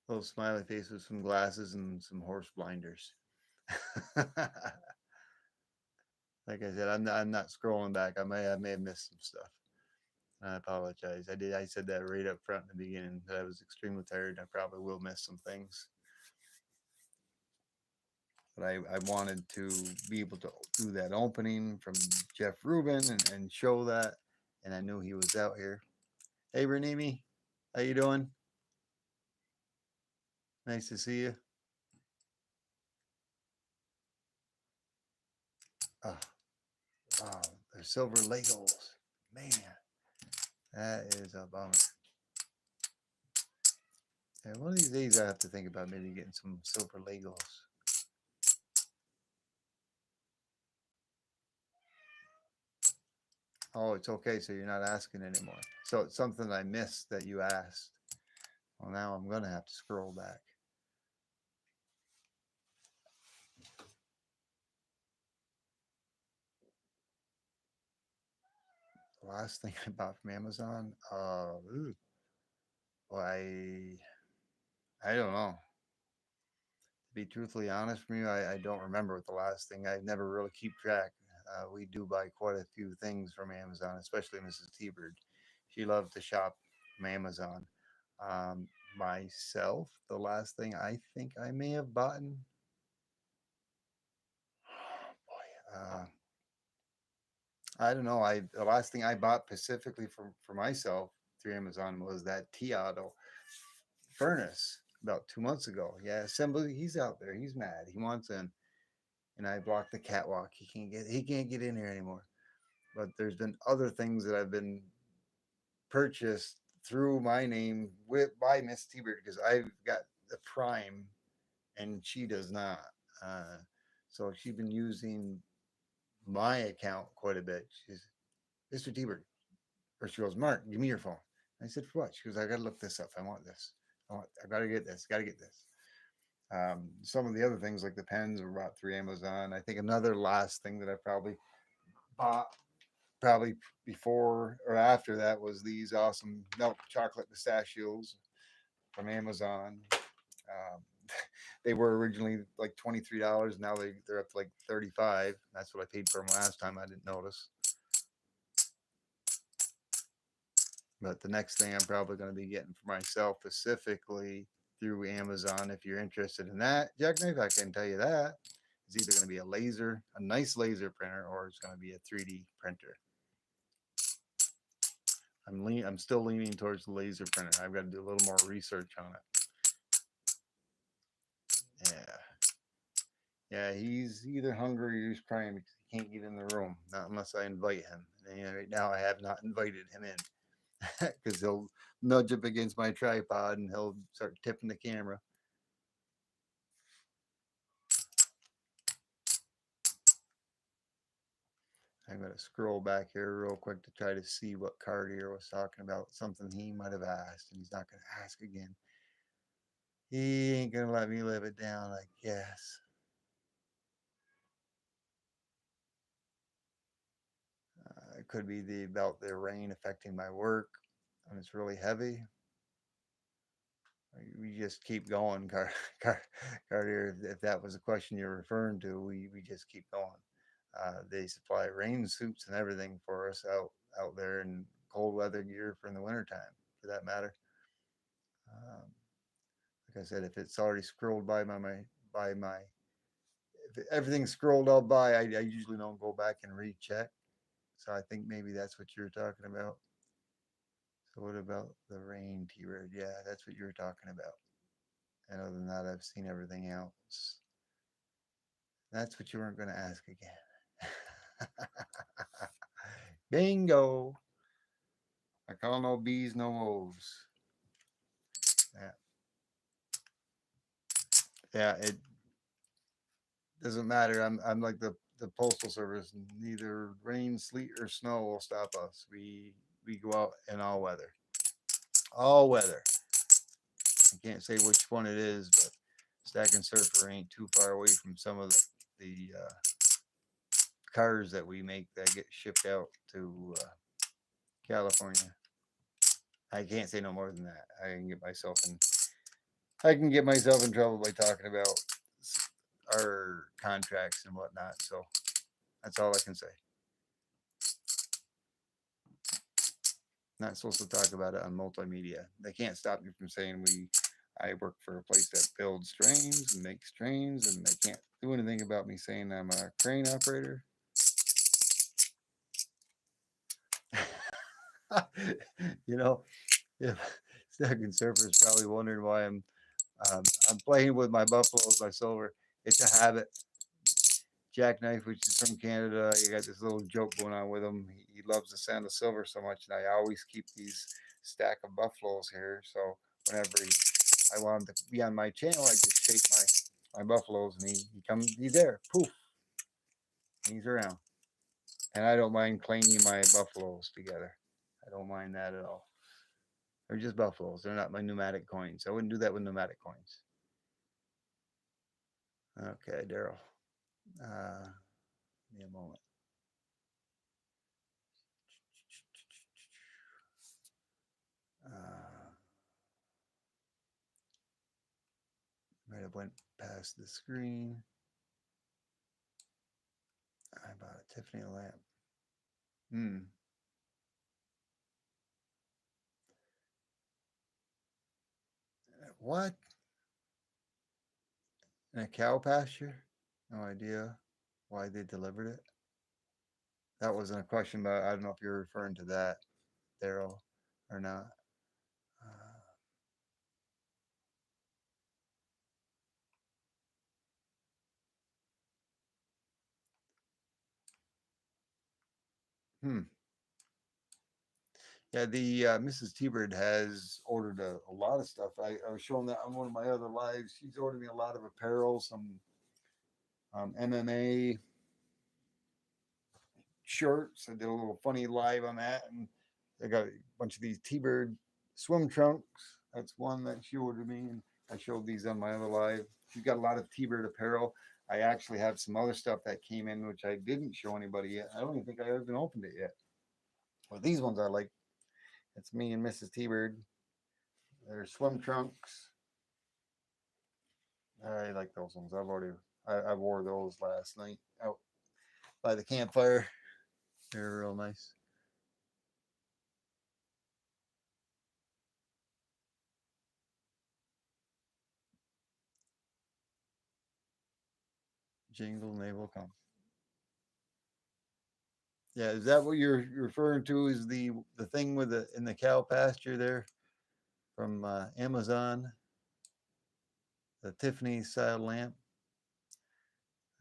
Little smiley face with some glasses and some horse blinders. Like I said, I'm not scrolling back. I may have missed some stuff. I apologize. I did. I said that right up front in the beginning that I was extremely tired. I probably will miss some things, but I wanted to be able to do that opening from Jeff Rubin and show that, and I knew he was out here. Hey, Renemi, how you doing? Nice to see you. Oh, wow, they're silver Legos. Man, that is a bummer. Yeah, one of these days I have to think about maybe getting some silver Legos. Oh, it's okay. So you're not asking anymore. So it's something I missed that you asked. Well, now I'm gonna have to scroll back. The last thing I bought from Amazon. Well, I don't know. To be truthfully honest from you, I don't remember what the last thing. I never really keep track. We do buy quite a few things from Amazon, especially Mrs. T-Bird. She loves to shop from Amazon. Um, Myself, the last thing I think I may have bought, boy, I don't know. I The last thing I bought specifically for myself through Amazon was that Tiato furnace about 2 months ago. Yeah, somebody he's out there. He's mad. He wants in, and I blocked the catwalk. He can't get in here anymore. But there's been other things that have been purchased through my name with by Miss T-Bird because I've got the Prime and she does not. Uh, so she's been using my account quite a bit. She's Mr. T-Bird, or she goes, Mark, give me your phone. I said, for what? She goes, I got to look this up. I want this. I got to get this. Got to get this. Some of the other things like the pens were bought through Amazon. I think another last thing that I probably bought probably before or after that was these awesome milk chocolate pistachios from Amazon. Um, they were originally like $23. Now they're up to like 35. That's what I paid for them last time. I didn't notice. But the next thing I'm probably going to be getting for myself specifically through Amazon, if you're interested in that, Jackknife, I can tell you that it's either going to be a nice laser printer, or it's going to be a 3D printer. I'm still leaning towards the laser printer. I've got to do a little more research on it. Yeah, yeah. He's either hungry or he's crying because he can't get in the room, not unless I invite him. And right now, I have not invited him in because he'll nudge up against my tripod and he'll start tipping the camera. I'm going to scroll back here real quick to try to see what Cartier was talking about. Something he might have asked, and he's not going to ask again. He ain't going to let me live it down, I guess. It could be about the rain affecting my work, and it's really heavy. We just keep going, Cartier. If that was a question you're referring to, we just keep going. They supply rain suits and everything for us out there, and cold weather gear for in the wintertime, for that matter. Um, like I said, if it's already scrolled by my if everything's scrolled all by, I usually don't go back and recheck. So I think maybe that's what you're talking about. So what about the rain T-Bird? Yeah, that's what you were talking about. And other than that, I've seen everything else. That's what you weren't going to ask again. Bingo. I call no B's, no O's. Yeah, it doesn't matter. I'm like the postal service. Neither rain, sleet, or snow will stop us. We go out in all weather. All weather. I can't say which one it is, but Stack and Surfer ain't too far away from some of the cars that we make that get shipped out to California. I can't say no more than that. I can get myself in trouble by talking about our contracts and whatnot. So that's all I can say. Not supposed to talk about it on multimedia. They can't stop me from saying I work for a place that builds trains and makes trains, and they can't do anything about me saying I'm a crane operator. You know, if Second Surfer is probably wondering why I'm playing with my buffaloes, my silver. It's a habit. Jackknife, which is from Canada, you got this little joke going on with him. He loves the sound of silver so much, and I always keep these stack of buffaloes here. So whenever I want him to be on my channel, I just shake my buffaloes, and he comes. He's there. Poof, he's around, and I don't mind claiming my buffaloes together. I don't mind that at all. They're just buffaloes. They're not my pneumatic coins. I wouldn't do that with pneumatic coins. Okay, Daryl. Give me a moment. Might have went past the screen. I bought a Tiffany lamp. What? In a cow pasture? No idea why they delivered it. That wasn't a question, but I don't know if you're referring to that, Daryl, or not. Uh, hmm. Yeah, the Mrs. T-Bird has ordered a lot of stuff. I was showing that on one of my other lives. She's ordered me a lot of apparel, some MMA shirts. I did a little funny live on that, and I got a bunch of these T-Bird swim trunks. That's one that she ordered me, and I showed these on my other live. She's got a lot of T-Bird apparel. I actually have some other stuff that came in which I didn't show anybody yet. I don't even think I even opened it yet. But these ones I like. It's me and Mrs. T-Bird. They're swim trunks. I like those ones. I wore those last night out by the campfire. They're real nice. Jingle naval come. Yeah, is that what you're referring to? Is the thing with the in the cow pasture there from Amazon, the Tiffany style lamp?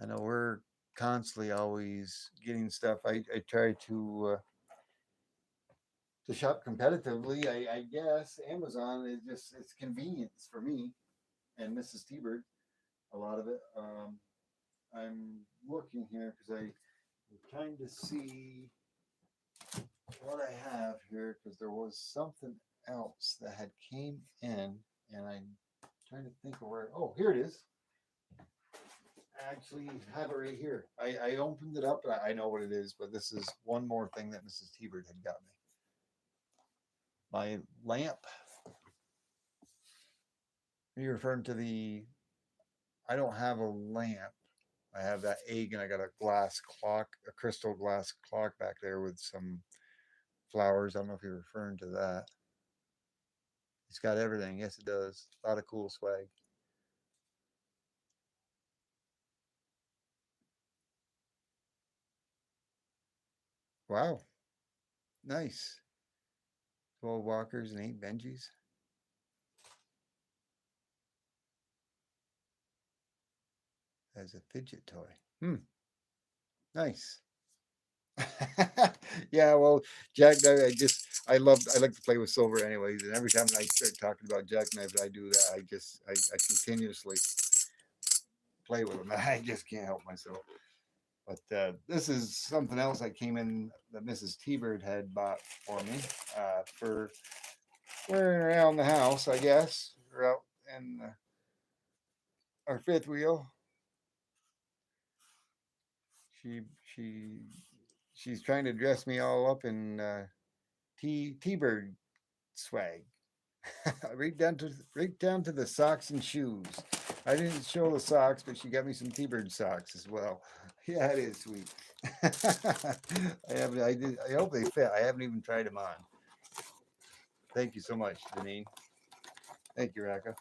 I know we're constantly always getting stuff. I try to shop competitively. I guess Amazon is just it's convenience for me and Mrs. T-Bird. A lot of it. I'm looking here because I'm trying to see what I have here because there was something else that had came in, and I'm trying to think of where. Oh, here it is. I actually have it right here. I opened it up, and I know what it is, but this is one more thing that Mrs. T-Bird had got me. My lamp. Are you referring to the? I don't have a lamp. I have that egg, and I got a glass clock, a crystal glass clock back there with some flowers. I don't know if you're referring to that. It's got everything. Yes, it does. A lot of cool swag. Wow. Nice. 12 walkers and 8 Benjis as a fidget toy. Hmm. Nice. Yeah, well, I like to play with silver anyways, and every time I start talking about jackknife, I do that. I continuously play with them. I just can't help myself. But this is something else that came in that Mrs. T-Bird had bought for me for wearing around the house, I guess. We're out in our fifth wheel. She she she's trying to dress me all up in T-Bird swag. right down to the socks and shoes. I didn't show the socks, but she got me some T-Bird socks as well. Yeah, it is sweet. I hope they fit. I haven't even tried them on. Thank you so much, Janine. Thank you, Raka.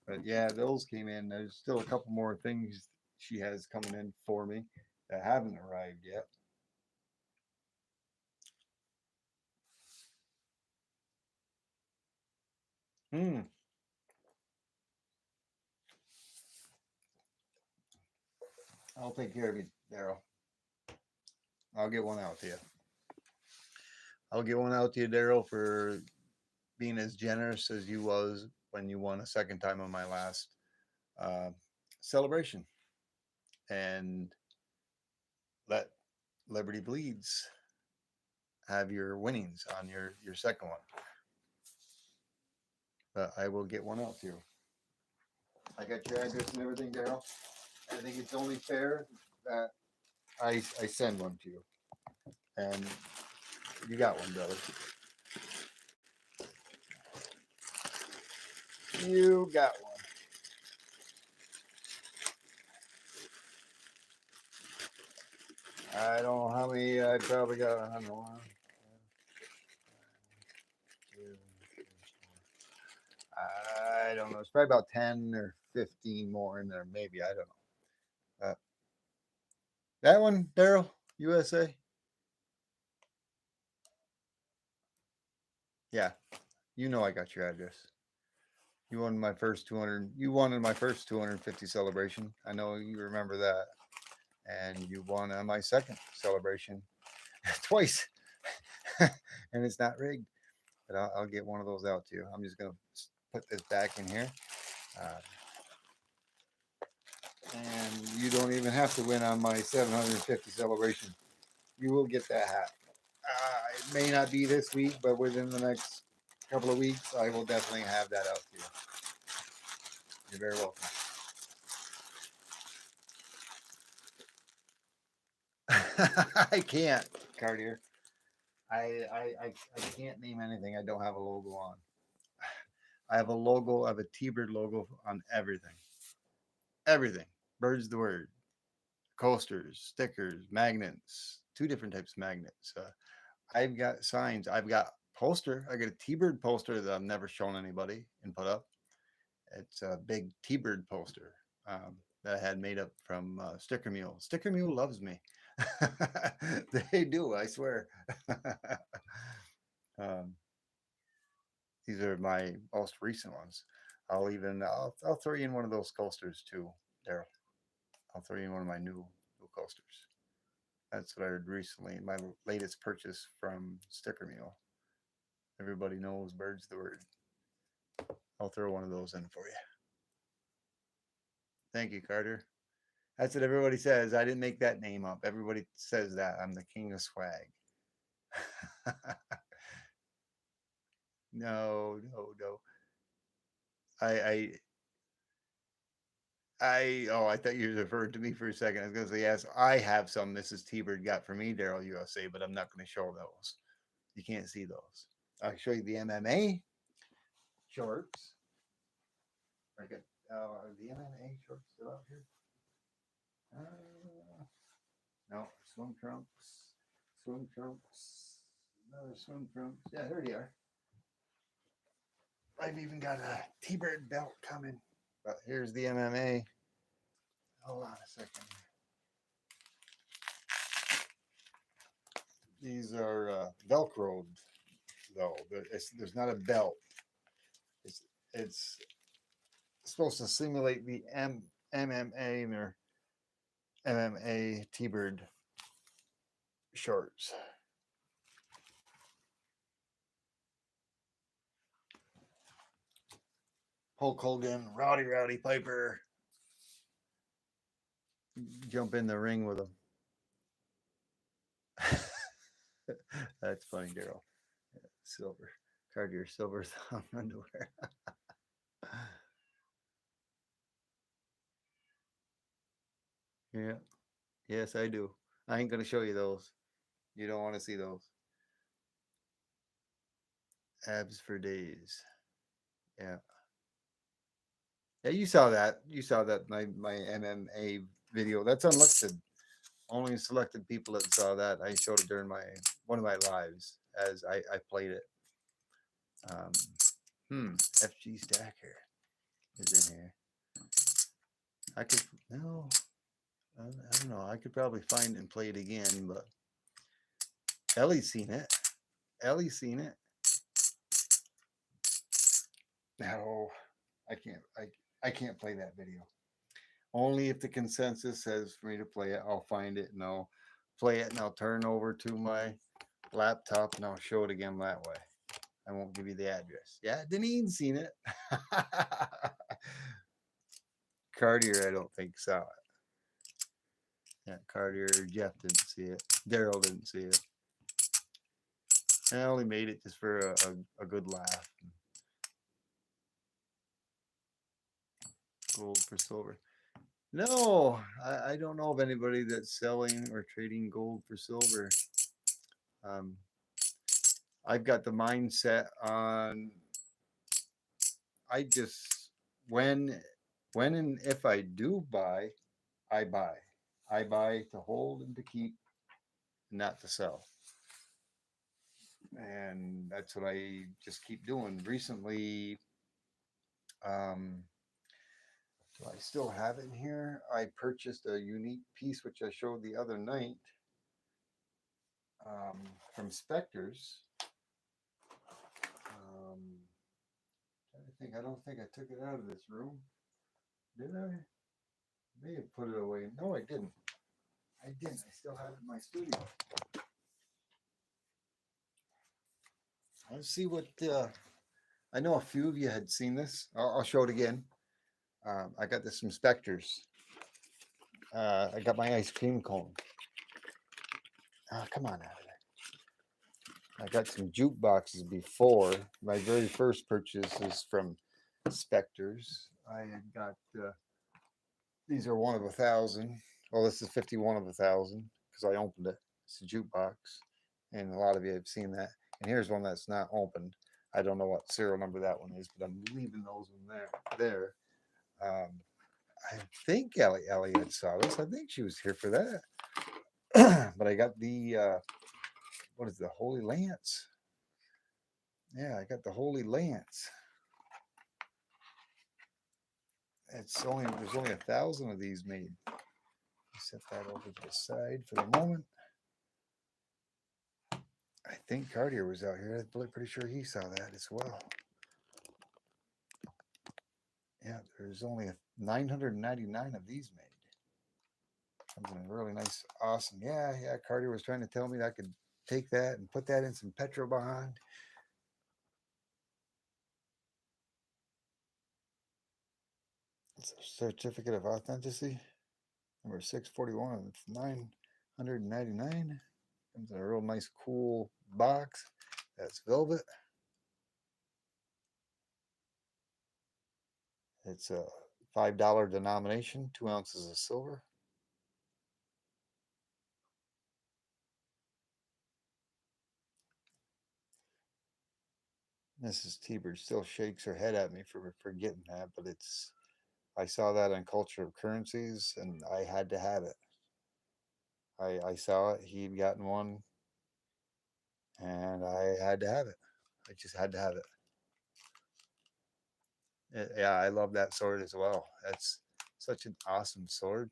But yeah, those came in. There's still a couple more things she has coming in for me that haven't arrived yet. Hmm. I'll take care of you, Daryl. I'll get one out to you. I'll get one out to you, Daryl, for being as generous as you was when you won a second time on my last uh, celebration. And let Liberty Bleeds have your winnings on your second one. But I will get one out to you. I got your address and everything, Daryl. I think it's only fair that I send one to you. And you got one, brother. You got one. I don't know how many. I probably got. I don't know. I don't know. It's probably about 10 or 15 more in there, maybe. I don't know. That one, Daryl, USA. Yeah, you know I got your address. You wanted my first 200. You wanted my first 250 celebration. I know you remember that, and you won on my second celebration twice, and it's not rigged. But I'll get one of those out to you. I'm just gonna put this back in here. Uh, and you don't even have to win on my 750 celebration. You will get that hat. It may not be this week, but within the next couple of weeks, I will definitely have that out to you. You're very welcome. I can't, Cartier. I can't name anything I don't have a logo on. I have a logo, I have a T-Bird logo on everything. Everything. Bird's the word. Coasters, stickers, magnets, two different types of magnets. I've got signs. I've got poster. I got a T-Bird poster that I've never shown anybody and put up. It's a big T-Bird poster that I had made up from Sticker Mule. Sticker Mule loves me. They do, I swear. um, these are my most recent ones. I'll throw you in one of those coasters too, Daryl. I'll throw you in one of my new coasters. That's what I heard recently. My latest purchase from Sticker Mule. Everybody knows bird's the word. I'll throw one of those in for you. Thank you, Carter. That's what everybody says. I didn't make that name up. Everybody says that. I'm the king of swag. No, no, no. I, I thought you referred to me for a second. I was going to say, yes, I have some Mrs. T-Bird got for me, Daryl USA, but I'm not going to show those. You can't see those. I'll show you the MMA shorts. I got are the MMA shorts still out here? No, swim trunks, swim trunks, another swim trunks. Yeah, there they are. I've even got a T-Bird belt coming. But here's the MMA. Hold on a second. These are Velcroed, though. There's not a belt. It's supposed to simulate the MMA or MMA T-Bird shorts. Hulk Hogan, Rowdy Piper, jump in the ring with him. That's funny, Daryl. Silver. Cartier silver thumb underwear. Yeah. Yes, I do. I ain't gonna show you those. You don't want to see those. Abs for days. Yeah. Yeah, you saw that. You saw that my MMA video. That's unlisted. Only selected people that saw that. I showed it during my one of my lives as I played it. Um, FG Stacker is in here. I could no, I don't know. I could probably find it and play it again, but Ellie's seen it. Ellie's seen it. No, I can't. I can't play that video. Only if the consensus says for me to play it, I'll find it and I'll play it and I'll turn over to my laptop and I'll show it again that way. I won't give you the address. Yeah, Denine's seen it. Cartier, I don't think saw it. Yeah, Cartier, Jeff didn't see it. Daryl didn't see it. I only made it just for a good laugh. Gold for silver. No, I don't know of anybody that's selling or trading gold for silver. Um, I've got the mindset on I just when and if I do buy, I buy. I buy to hold and to keep, not to sell. And that's what I just keep doing. Recently, um, do I still have it in here? I purchased a unique piece which I showed the other night from Specters. Trying to think, I don't think I took it out of this room. Did I? May have put it away. No, I didn't. I didn't. I still have it in my studio. Let's see what. I know a few of you had seen this. I'll show it again. I got this from Specters. I got my ice cream cone. Come on out of there. I got some jukeboxes before. My very first purchase is from Specters. I had got these are one of 1,000. Well, this is 51 of 1,000 because I opened it. It's a jukebox, and a lot of you have seen that. And here's one that's not opened. I don't know what serial number that one is, but I'm leaving those in there. Um, I think Elliot saw this. I think she was here for that. But I got the what is the Holy Lance? Yeah, I got the Holy Lance. There's only 1,000 of these made. Set that over to the side for the moment. I think Cartier was out here. I'm pretty sure he saw that as well. Yeah, there's only 999 of these made. Something really nice, awesome. Yeah. Cartier was trying to tell me that I could take that and put that in some Petro bond. It's a certificate of authenticity, number 641 of 999. Comes in a real nice, cool box. That's velvet. It's a $5 denomination, 2 ounces of silver. Mrs. T-Bird still shakes her head at me for forgetting that, but I saw that on Culture of Currencies and I had to have it. I saw it. He'd gotten one and I had to have it. I just had to have it. Yeah, I love that sword as well. That's such an awesome sword.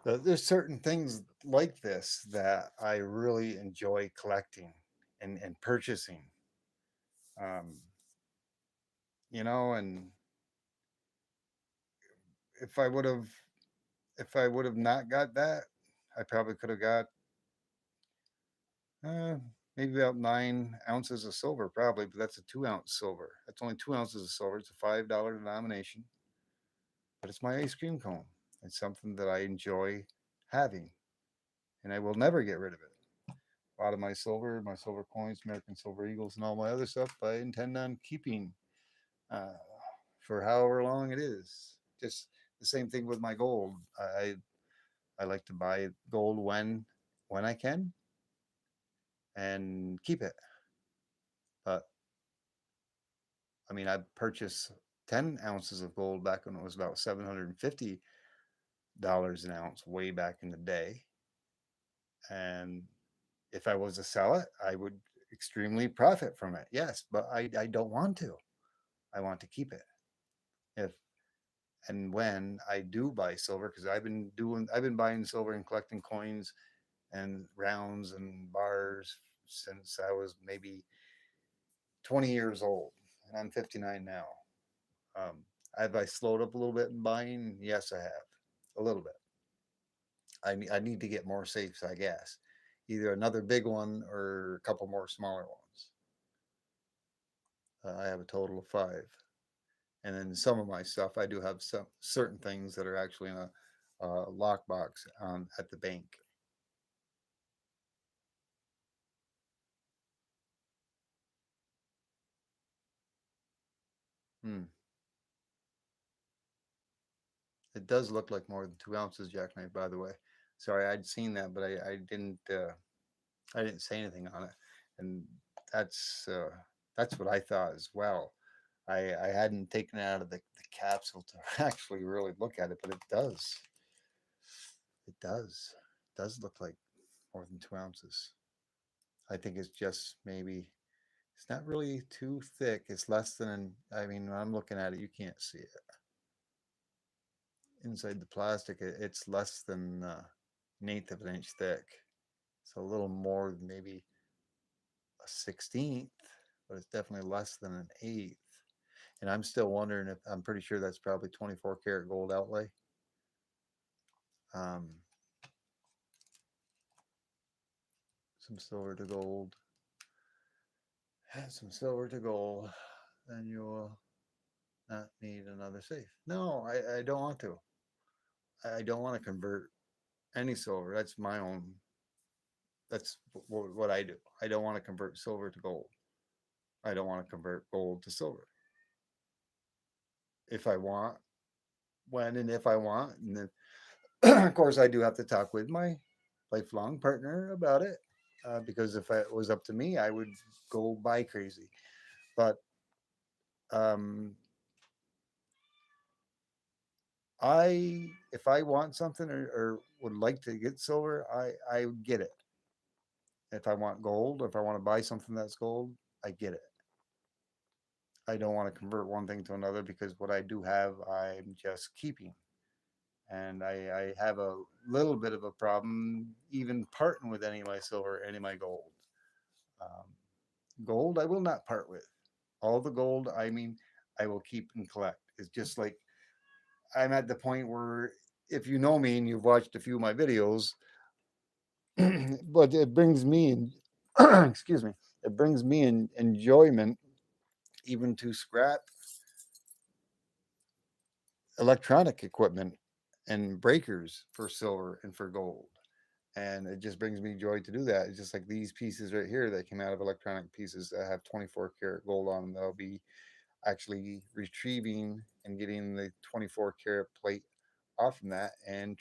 There's certain things like this that I really enjoy collecting and purchasing. Um, and if I would have not got that, I probably could have got uh, maybe about 9 ounces of silver, probably, but that's a 2 ounce silver. That's only 2 ounces of silver. It's a $5 denomination, but it's my ice cream cone. It's something that I enjoy having, and I will never get rid of it. A lot of my silver coins, American Silver Eagles, and all my other stuff, I intend on keeping uh, for however long it is. Just the same thing with my gold. I like to buy gold when I can and keep it. But I mean, I purchased 10 ounces of gold back when it was about $750 an ounce, way back in the day. And if I was to sell it, I would extremely profit from it. Yes, but I don't want to. I want to keep it. If and when I do buy silver, because I've been buying silver and collecting coins and rounds and bars since I was maybe 20 years old, and I'm 59 now. Um, have I slowed up a little bit in buying? Yes, I have a little bit. I need to get more safes, I guess, either another big one or a couple more smaller ones. I have a total of five, and then some of my stuff I do have some certain things that are actually in a lockbox at the bank. Hmm. It does look like more than 2 ounces, jackknife. By the way, sorry, I'd seen that, but I didn't. I didn't say anything on it, and that's uh, that's what I thought as well. I hadn't taken it out of the capsule to actually really look at it, but it does. It does. It does look like more than 2 ounces. I think it's just maybe it's not really too thick. It's less than. I mean, when I'm looking at it, you can't see it inside the plastic. It's less than an eighth of an inch thick. It's a little more than maybe a 16th, but it's definitely less than an eighth. And I'm still wondering if I'm pretty sure that's probably 24 karat gold outlay. Um, some silver to gold, some silver to gold, then you will not need another safe. No, I don't want to. I don't want to convert any silver. That's my own. That's what I do. I don't want to convert silver to gold. I don't want to convert gold to silver. If I want, when and if I want, and then of course I do have to talk with my lifelong partner about it because if it was up to me, I would go buy crazy. But um, if I want something or would like to get silver, I would get it. If I want gold, if I want to buy something that's gold, I get it. I don't want to convert one thing to another because what I do have, I'm just keeping. And I have a little bit of a problem even parting with any of my silver, any of my gold. Um, Gold, I will not part with. All the gold, I mean, I will keep and collect. It's just like I'm at the point where if you know me and you've watched a few of my videos, but it brings me in, excuse me, it brings me in enjoyment even to scrap electronic equipment and breakers for silver and for gold. And it just brings me joy to do that. It's just like these pieces right here that came out of electronic pieces that have 24 karat gold on them. That'll be actually retrieving and getting the 24 karat plate off from that and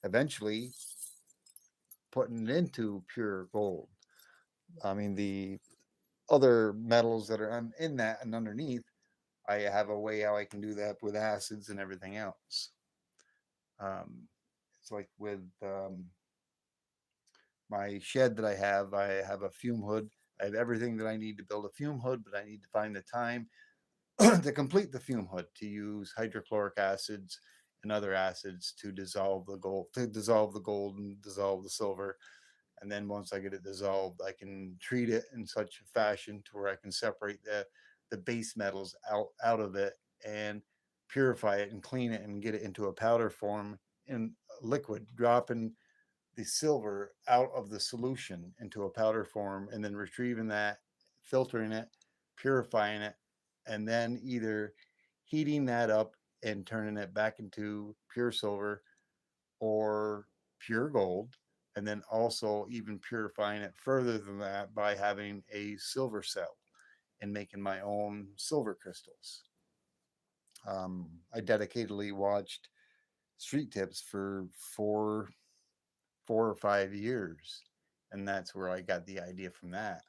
eventually putting it into pure gold. I mean, the other metals that are in that and underneath, I have a way how I can do that with acids and everything else. Um, it's like with my shed that I have a fume hood. I have everything that I need to build a fume hood, but I need to find the time to complete the fume hood to use hydrochloric acids and other acids to dissolve the gold and dissolve the silver. And then once I get it dissolved, I can treat it in such a fashion to where I can separate the base metals out of it and purify it and clean it and get it into a powder form in liquid, dropping the silver out of the solution into a powder form, and then retrieving that, filtering it, purifying it, and then either heating that up and turning it back into pure silver or pure gold, and then also even purifying it further than that by having a silver cell and making my own silver crystals. I dedicatedly watched Street Tips for four or 5 years, and that's where I got the idea from that.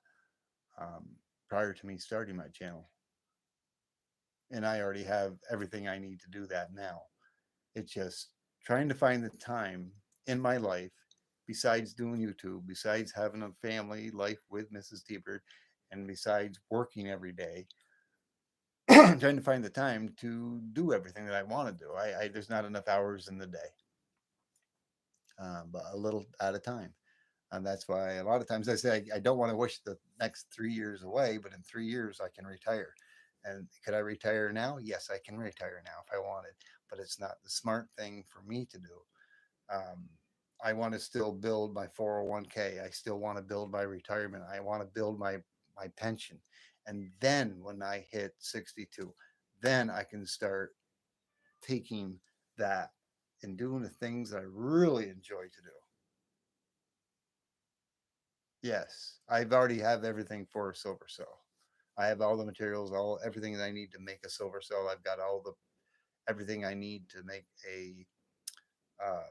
Um, Prior to me starting my channel, and I already have everything I need to do that now. It's just trying to find the time in my life, besides doing YouTube, besides having a family life with Mrs. T-Bird, and besides working every day, trying to find the time to do everything that I want to do. There's not enough hours in the day, but a little at a time. And that's why a lot of times I say I don't want to wish the next 3 years away, but in 3 years I can retire. And could I retire now? Yes, I can retire now if I wanted, but it's not the smart thing for me to do. Um, I want to still build my 401k. I still want to build my retirement. I want to build my pension. And then when I hit 62, then I can start taking that and doing the things that I really enjoy to do. Yes, I've already have everything for a silver cell. I have all the materials, all everything that I need to make a silver cell. I've got all the everything I need to make a uh,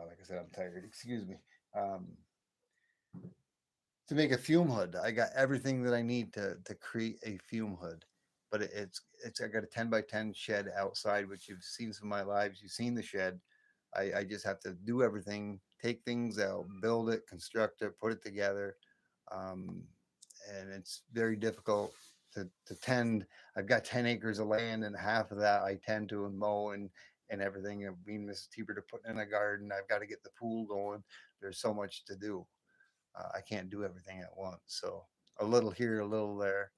like I said, I'm tired. Excuse me. Um, to make a fume hood, I got everything that I need to create a fume hood. But it's I got a 10 by 10 shed outside, which you've seen some of my lives. You've seen the shed. I just have to do everything, take things out, build it, construct it, put it together, um, and it's very difficult to tend. I've got 10 acres of land, and half of that I tend to and mow and everything. And being Mrs. Teeper to put in a garden, I've got to get the pool going. There's so much to do. I can't do everything at once, so a little here, a little there.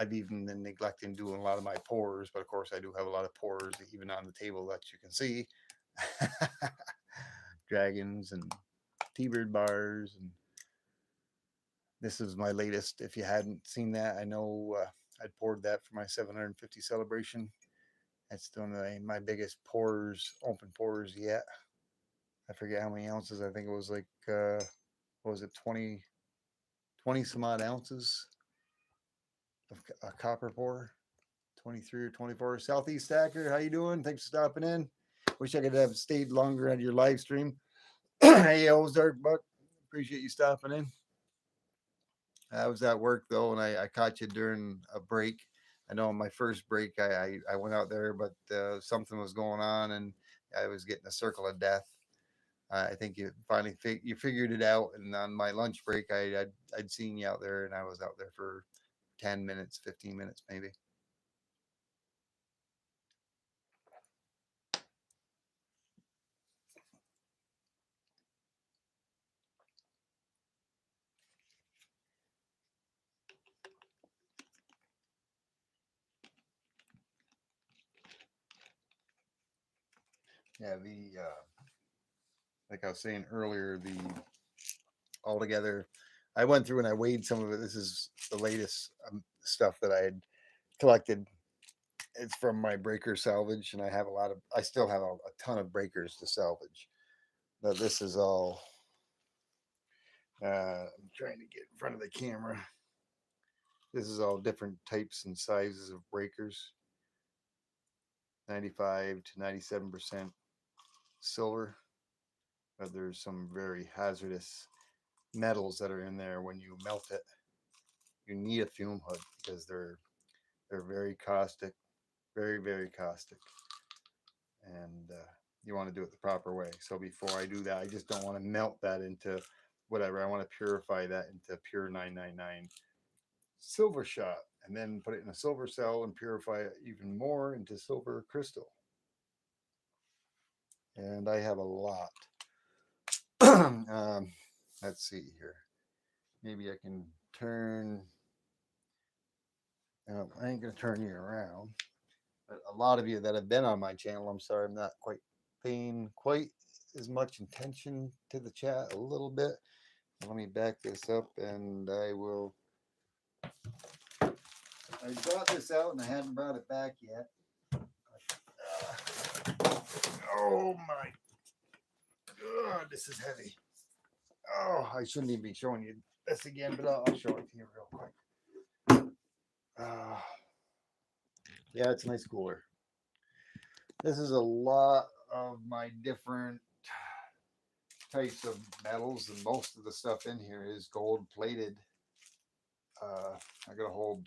I've even been neglecting doing a lot of my pours, but of course I do have a lot of pours even on the table that you can see. Dragons and T-bird bars, and this is my latest. If you hadn't seen that, I know I'd poured that for my 750 celebration. That's one of my biggest pours, open pours yet. I forget how many ounces. I think it was like what was it, 20 some odd ounces of a copper pour. 23 or 24. Southeast Stacker, how you doing? Thanks for stopping in. Wish I could have stayed longer on your live stream. Hey, Ozark Buck, appreciate you stopping in. I was at work though, and I caught you during a break. I know on my first break, I went out there, but something was going on, and I was getting a circle of death. I think you finally you figured it out. And on my lunch break, I'd seen you out there, and I was out there for 10 minutes, 15 minutes, maybe. Yeah, the like I was saying earlier, the altogether, I went through and I weighed some of it. This is the latest stuff that I had collected. It's from my breaker salvage, and I have a lot of. I still have a ton of breakers to salvage. But this is all. I'm trying to get in front of the camera. This is all different types and sizes of breakers. 95 to 97% silver. But there's some very hazardous metals that are in there. When you melt it, you need a fume hood because they're very caustic, very caustic, and you want to do it the proper way. So before I do that, I just don't want to melt that into whatever. I want to purify that into pure 999 silver shot, and then put it in a silver cell and purify it even more into silver crystal. And I have a lot. Let's see here. Maybe I can turn. I ain't gonna turn you around. But a lot of you that have been on my channel, I'm sorry, I'm not quite paying quite as much attention to the chat a little bit. Let me back this up and I will. I brought this out and I hadn't brought it back yet. Oh my God, this is heavy. Oh, I shouldn't even be showing you this again, but I'll show it to you real quick. Yeah, it's a nice cooler. This is a lot of my different types of metals, and most of the stuff in here is gold plated. I got a whole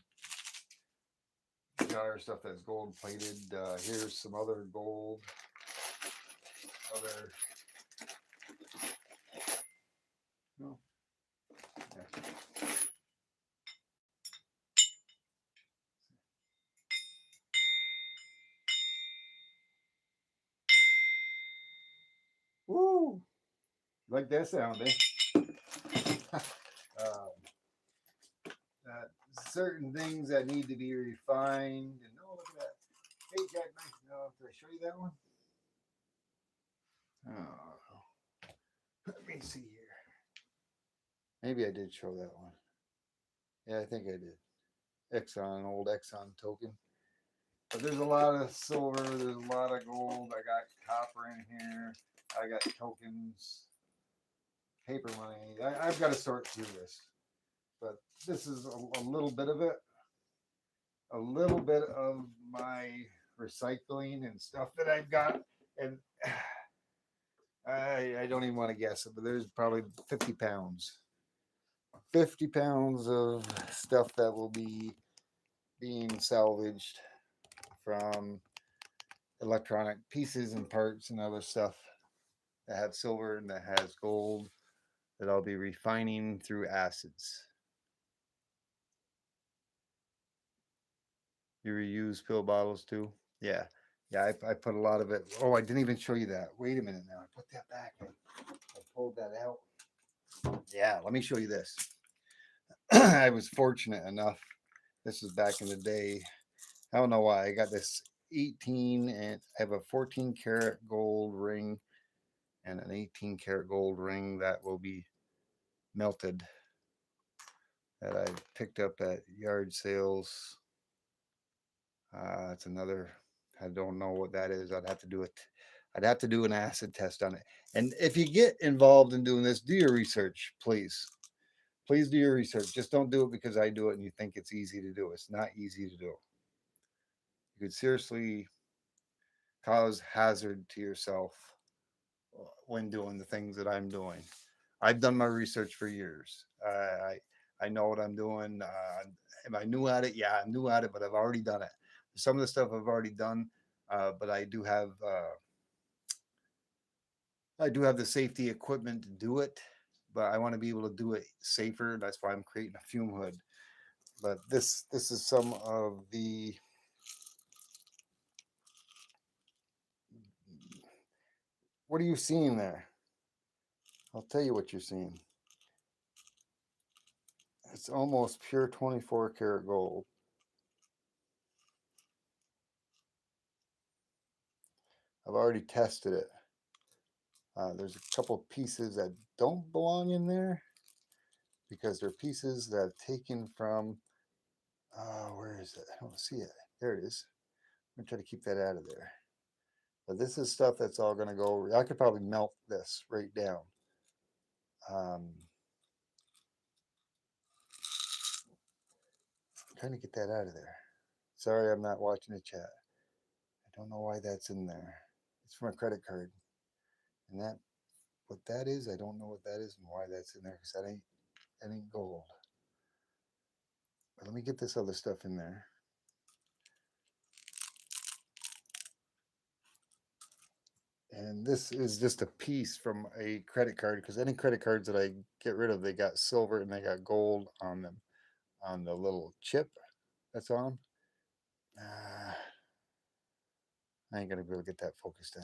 jar of stuff that's gold plated. Here's some other gold, other. No. Yeah. Woo! Like that sound, eh? Certain things that need to be refined. And oh, look at that. Hey, Jack, nice. No, did I show you that one? Oh, let me see here. Maybe I did show that one. Yeah, I think I did. Exxon, old Exxon token. But there's a lot of silver. There's a lot of gold. I got copper in here. I got tokens, paper money. I've got to sort through this. But this is a little bit of it. A little bit of my recycling and stuff that I've got. And I don't even want to guess it, but there's probably 50 pounds. 50 pounds of stuff that will be being salvaged from electronic pieces and parts and other stuff that have silver and that has gold that I'll be refining through acids. You reuse pill bottles too? Yeah. Yeah, I put a lot of it. Oh, I didn't even show you that. Wait a minute now. I put that back. I pulled that out. Yeah, let me show you this. I was fortunate enough. This was back in the day. I don't know why. I got this 18 and I have a 14 karat gold ring and an 18 karat gold ring that will be melted that I picked up at yard sales. It's another, I don't know what that is. I'd have to do it. I'd have to do an acid test on it. And if you get involved in doing this, do your research, please. Please do your research. Just don't do it because I do it and you think it's easy to do. It's not easy to do. You could seriously cause hazard to yourself when doing the things that I'm doing. I've done my research for years. I know what I'm doing. Am I new at it? Yeah, I'm new at it, but I've already done it. Some of the stuff I've already done, but I do have the safety equipment to do it. But I want to be able to do it safer. That's why I'm creating a fume hood. But this is some of the what are you seeing there? I'll tell you what you're seeing. It's almost pure 24 karat gold. I've already tested it. There's a couple pieces that don't belong in there because they're pieces that I've taken from, where is it? I don't see it. There it is. I'm going to try to keep that out of there. But this is stuff that's all going to go. I could probably melt this right down. I'm trying to get that out of there. Sorry, I'm not watching the chat. I don't know why that's in there. It's from a credit card. And that, what that is, I don't know what that is and why that's in there because that ain't gold. But let me get this other stuff in there. And this is just a piece from a credit card because any credit cards that I get rid of, they got silver and they got gold on them, on the little chip that's on them. I ain't gonna be able to get that focused in.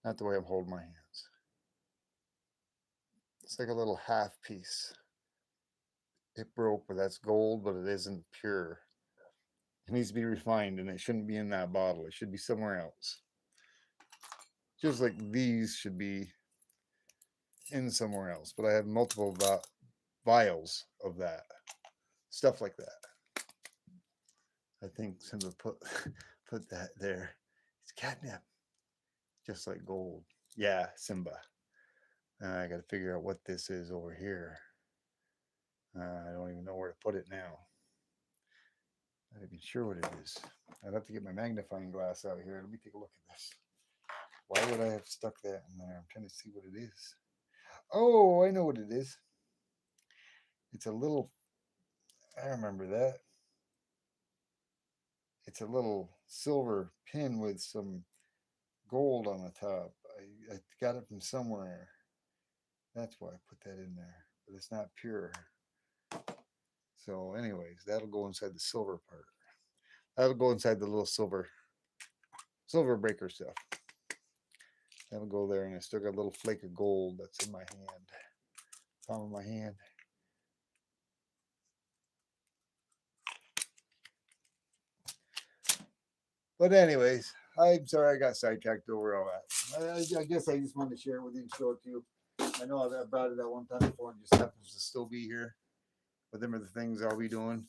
Not the way I'm holding my hands. It's like a little half piece. It broke, but that's gold, but it isn't pure. It needs to be refined and it shouldn't be in that bottle. It should be somewhere else. just like these should be in somewhere else, but I have multiple vials of that stuff like that. I think Simba put put that there. It's catnip, just like gold. Yeah, Simba. I got to figure out what this is over here. I don't even know where to put it now. I'm not even sure what it is. I'd have to get my magnifying glass out here. Let me take a look at this. Why would I have stuck that in there? I'm trying to see what it is. Oh, I know what it is. It's a little, I remember that. It's a little silver pin with some gold on the top. I got it from somewhere. That's why I put that in there. But it's not pure. So, anyways, that'll go inside the silver part. That'll go inside the little silver breaker stuff. That'll go there, and I still got a little flake of gold that's in my hand, palm of my hand. But anyways, I'm sorry I got sidetracked over all that. I guess I just wanted to share it with you and show it to you. I know I brought it at one time before and just happens to still be here. But them are the things I'll be doing.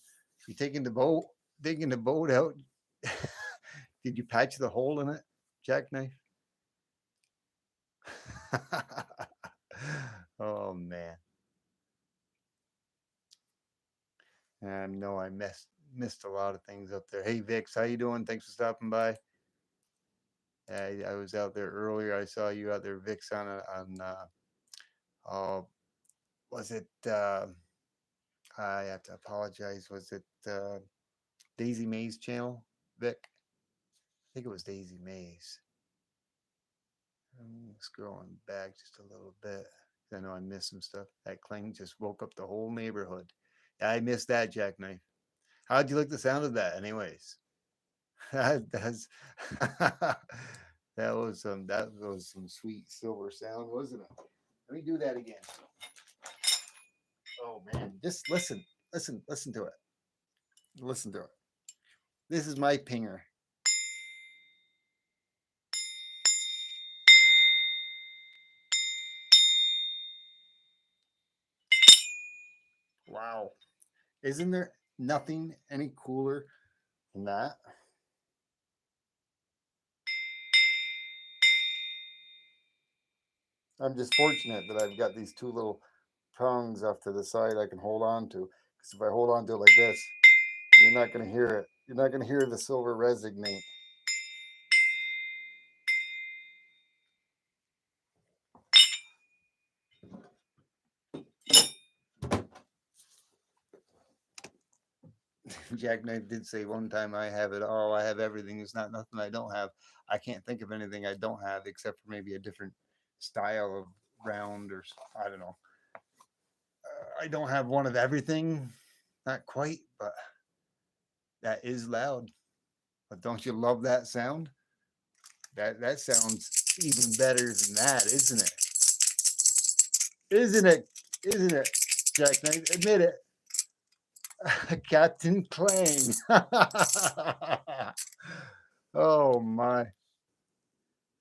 You taking the boat, digging the boat out. Did you patch the hole in it, jackknife? Oh man. I know I missed a lot of things up there. Hey Vix, how you doing? Thanks for stopping by. I was out there earlier. I saw you out there, Vix, oh, was it? I have to apologize. Was it Daisy Mays channel, Vic? I think it was Daisy Mays. I'm scrolling back just a little bit. I know I missed some stuff. That clang just woke up the whole neighborhood. I missed that jackknife. How'd you like the sound of that, anyways? That's that was some sweet silver sound, wasn't it? Let me do that again. Oh man, just listen to it. Listen to it. This is my pinger. Wow. Isn't there nothing any cooler than that? I'm just fortunate that I've got these two little prongs off to the side I can hold on to. Because if I hold on to it like this, you're not going to hear it. You're not going to hear the silver resonate. Jackknife did say one time, I have it all. I have everything. There's not nothing I don't have. I can't think of anything I don't have except for maybe a different style of round or I don't know. I don't have one of everything. Not quite, but that is loud. But don't you love that sound? That sounds even better than that, isn't it? Isn't it? Isn't it? Jackknife, admit it. Captain Clang. Oh my.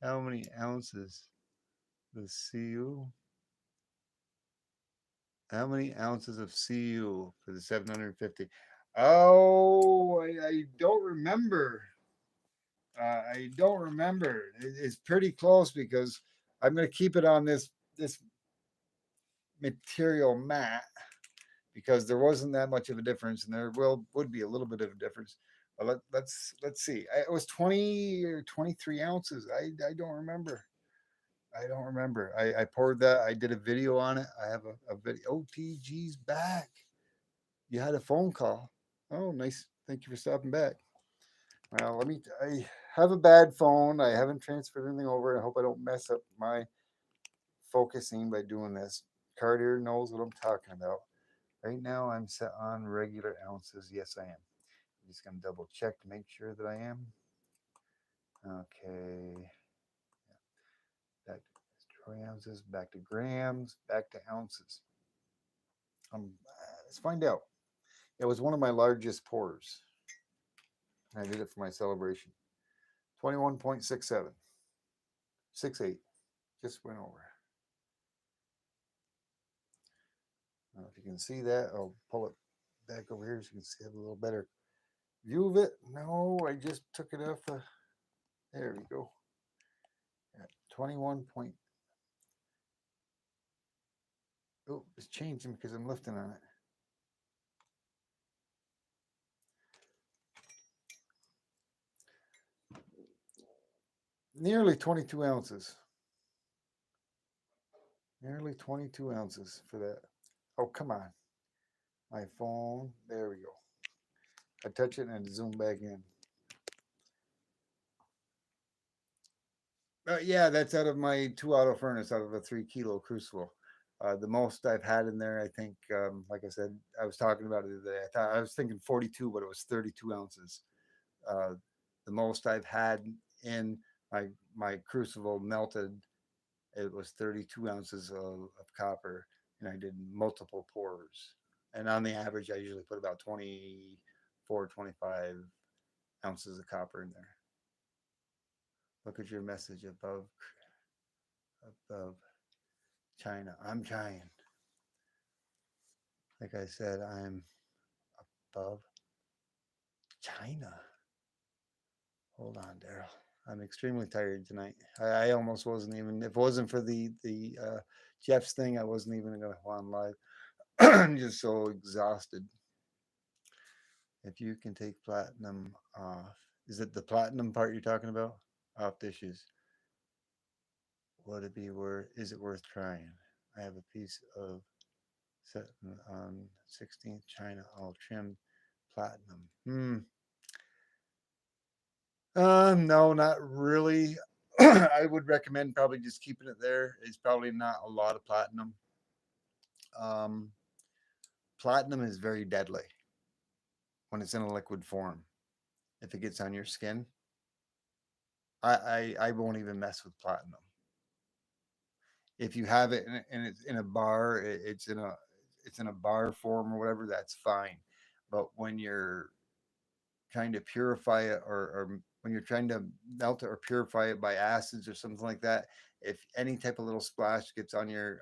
How many ounces? The CU? How many ounces of CU for the 750? Oh, I don't remember. I don't remember. It's pretty close because I'm going to keep it on this material mat because there wasn't that much of a difference, and there would be a little bit of a difference. But let's see. It was 20 or 23 ounces. I don't remember. I don't remember. I poured that. I did a video on it. I have a video. OTG's back. You had a phone call. Oh, nice. Thank you for stopping back. Well, I have a bad phone. I haven't transferred anything over. I hope I don't mess up my focusing by doing this. Cartier knows what I'm talking about. Right now, I'm set on regular ounces. Yes, I am. I'm just going to double check to make sure that I am. Okay. Back to troy ounces, back to grams, back to ounces. Let's find out. It was one of my largest pours. I did it for my celebration. 21.67. 6.8. Just went over. If you can see that, I'll pull it back over here so you can see a little better view of it. No, I just took it off the. There we go. At 21 point. Oh, it's changing because I'm lifting on it. Nearly 22 ounces. Nearly 22 ounces for that. Oh, come on. My phone. There we go. I touch it and zoom back in. Yeah, that's out of my 2 auto furnace out of a 3 kilo crucible. The most I've had in there, I think, like I said, I was talking about it the other day. I was thinking 42, but it was 32 ounces. Uh, the most I've had in my crucible melted, it was 32 ounces of copper, and I did multiple pours. And on the average, I usually put about 24, 25 ounces of copper in there. Look at your message above China. I'm trying. Like I said, I'm above China. Hold on, Daryl. I'm extremely tired tonight. I almost wasn't even. If it wasn't for the Jeff's thing, I wasn't even going to go on live. I'm just so exhausted. If you can take platinum off, is it the platinum part you're talking about? Off dishes. Would it be worth? Is it worth trying? I have a piece of set on 16th China, all trimmed platinum. No, not really. I would recommend probably just keeping it there. It's probably not a lot of platinum. Um, Platinum is very deadly when it's in a liquid form. If it gets on your skin, I won't even mess with platinum. If you have it and it's in a bar, it's in a bar form or whatever, that's fine. But when you're trying to purify it, or when you're trying to melt it or purify it by acids or something like that, if any type of little splash gets on your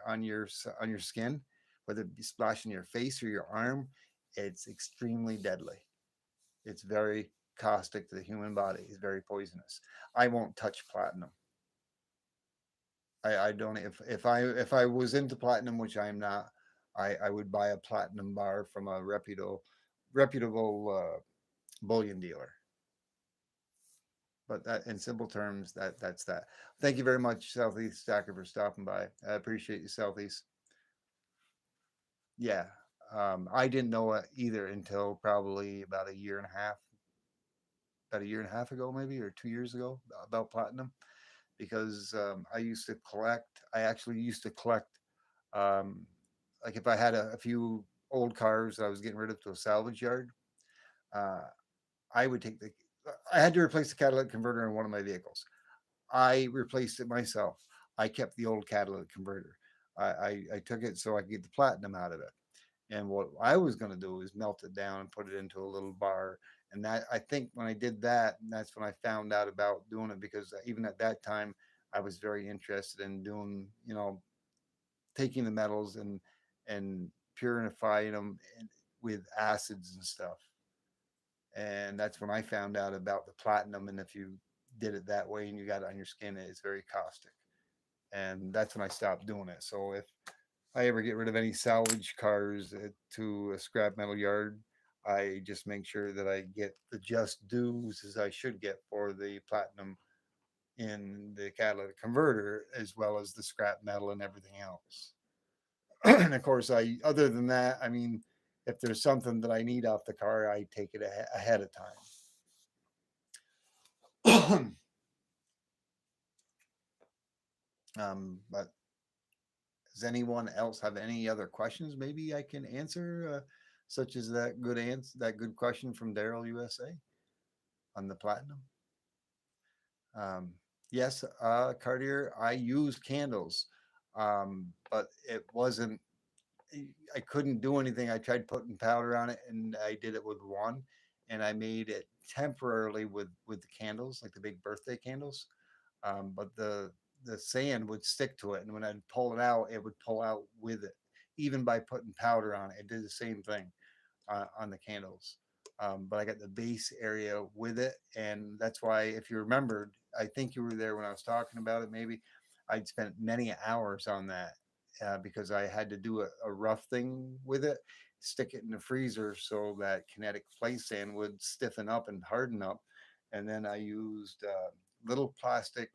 skin, whether it be splashing your face or your arm, it's extremely deadly. It's very caustic to the human body. It's very poisonous. I won't touch platinum. I don't. If I was into platinum, which I am not, I would buy a platinum bar from a reputable bullion dealer. But that, in simple terms, that's that. Thank you very much, Southeast Stacker, for stopping by. I appreciate you, Southeast. Yeah, I didn't know it either until probably about a year and a half ago, maybe, or 2 years ago, about platinum, because I used to collect. I actually used to collect, um, like if I had a few old cars that I was getting rid of to a salvage yard, uh, I would take the. I had to replace the catalytic converter in one of my vehicles. I replaced it myself. I kept the old catalytic converter. I took it so I could get the platinum out of it. And what I was going to do is melt it down and put it into a little bar. And that, I think when I did that, that's when I found out about doing it, because even at that time, I was very interested in doing, taking the metals and purifying them with acids and stuff. And that's when I found out about the platinum. And if you did it that way and you got it on your skin, it's very caustic. And that's when I stopped doing it. So if I ever get rid of any salvage cars to a scrap metal yard, I just make sure that I get the just dues as I should get for the platinum in the catalytic converter, as well as the scrap metal and everything else. And of course, other than that, I mean, if there's something that I need off the car, I take it ahead of time. But does anyone else have any other questions? Maybe I can answer, such as that good question from Daryl USA on the platinum. Um, yes, Cartier, I used candles, but it wasn't. I couldn't do anything. I tried putting powder on it, and I did it with one, and I made it temporarily with the candles, like the big birthday candles. But the sand would stick to it, and when I'd pull it out, it would pull out with it. Even by putting powder on it, it did the same thing on the candles. But I got the base area with it, and that's why, if you remembered, I think you were there when I was talking about it. Maybe I'd spent many hours on that because I had to do a rough thing with it, stick it in the freezer so that kinetic play sand would stiffen up and harden up, and then I used little plastic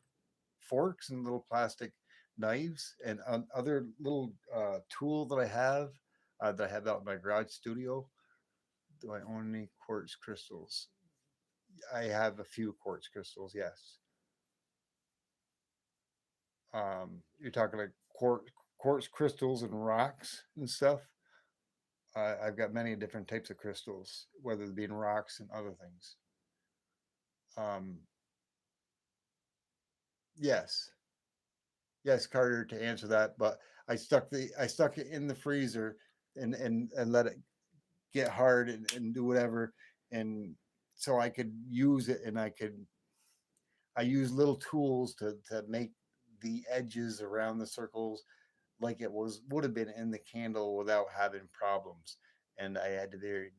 forks and little plastic knives and other little tool that I have out in my garage studio. Do I own any quartz crystals? I have a few quartz crystals, yes. You're talking like quartz crystals and rocks and stuff. I've got many different types of crystals, whether it be in rocks and other things. Um, yes, yes, Carter, to answer that, but I stuck it in the freezer and let it get hard and do whatever, and so I could use it, and I use little tools to make the edges around the circles like it was would have been in the candle without having problems. And I had to be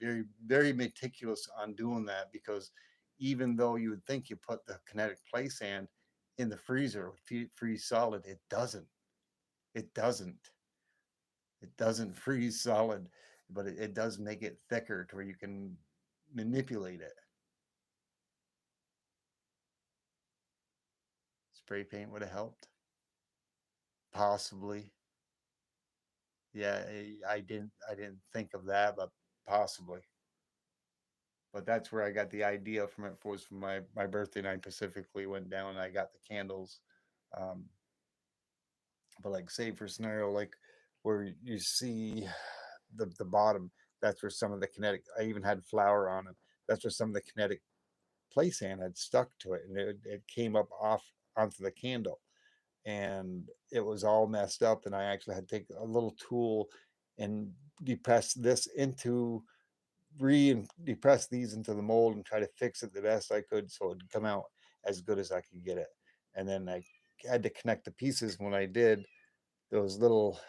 very meticulous on doing that, because even though you would think you put the kinetic play sand in the freezer freeze solid, it doesn't. It doesn't. It doesn't freeze solid, but it does make it thicker to where you can manipulate it. Spray paint would have helped, possibly. Yeah, I didn't think of that, but possibly. But that's where I got the idea from. It was from my birthday night. Specifically went down and I got the candles. Um, but like, say for scenario like where you see the bottom, that's where some of the kinetic. I even had flour on it. That's where some of the kinetic play sand had stuck to it, and it came up off onto the candle, and it was all messed up. And I actually had to take a little tool and depress this into depress these into the mold and try to fix it the best I could so it'd come out as good as I could get it. And then I had to connect the pieces. When I did, those little,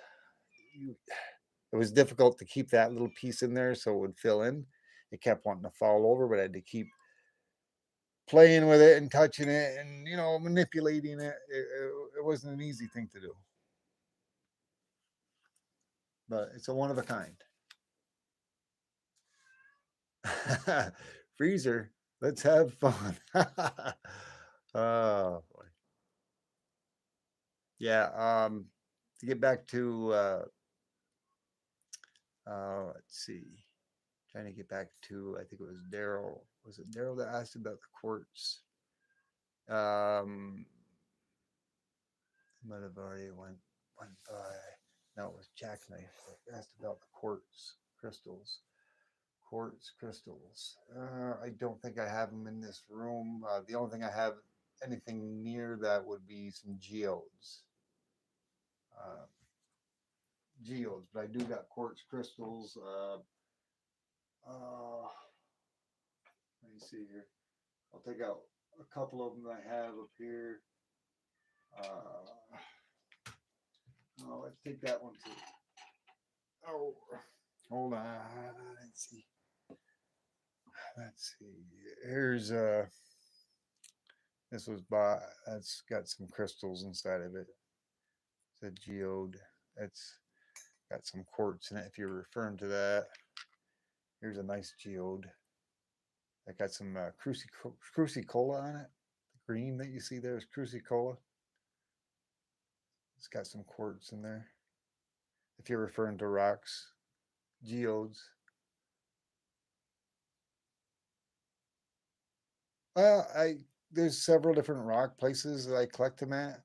it was difficult to keep that little piece in there so it would fill in. It kept wanting to fall over, but I had to keep playing with it and touching it and manipulating it. It wasn't an easy thing to do, but it's a one of a kind. Freezer, let's have fun. Oh boy. Yeah. To get back to let's see, trying to get back to, I think it was Daryl. Was it Daryl that asked about the quartz? Um, might have already went by. No, it was Jackknife that asked about the quartz crystals. Quartz crystals. I don't think I have them in this room. The only thing I have anything near that would be some geodes. Uh, Geodes, but I do got quartz crystals. Let me see here. I'll take out a couple of them that I have up here. Uh, oh, let's take that one too. Oh, hold on. Let's see. Let's see. Here's this was by. That's got some crystals inside of it. It's a geode. It's got some quartz in it. If you're referring to that, here's a nice geode. I got some crucicola on it. The green that you see there is crucicola. It's got some quartz in there. If you're referring to rocks, geodes. I There's several different rock places that I collect them at.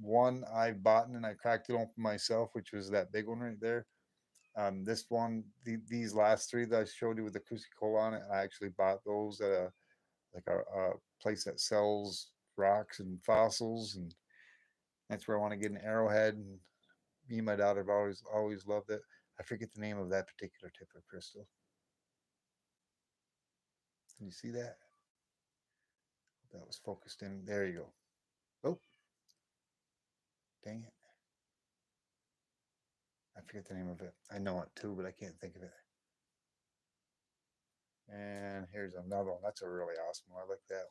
One I bought and I cracked it open myself, which was that big one right there. This one, these last three that I showed you with the crucicola on it, I actually bought those at a place that sells rocks and fossils, and that's where I want to get an arrowhead. And me and my daughter have always loved it. I forget the name of that particular type of crystal. Can you see that? That was focused in. There you go. Oh, Dang it. I forget the name of it. I know it too, but I can't think of it. And here's another one. That's a really awesome one. I like that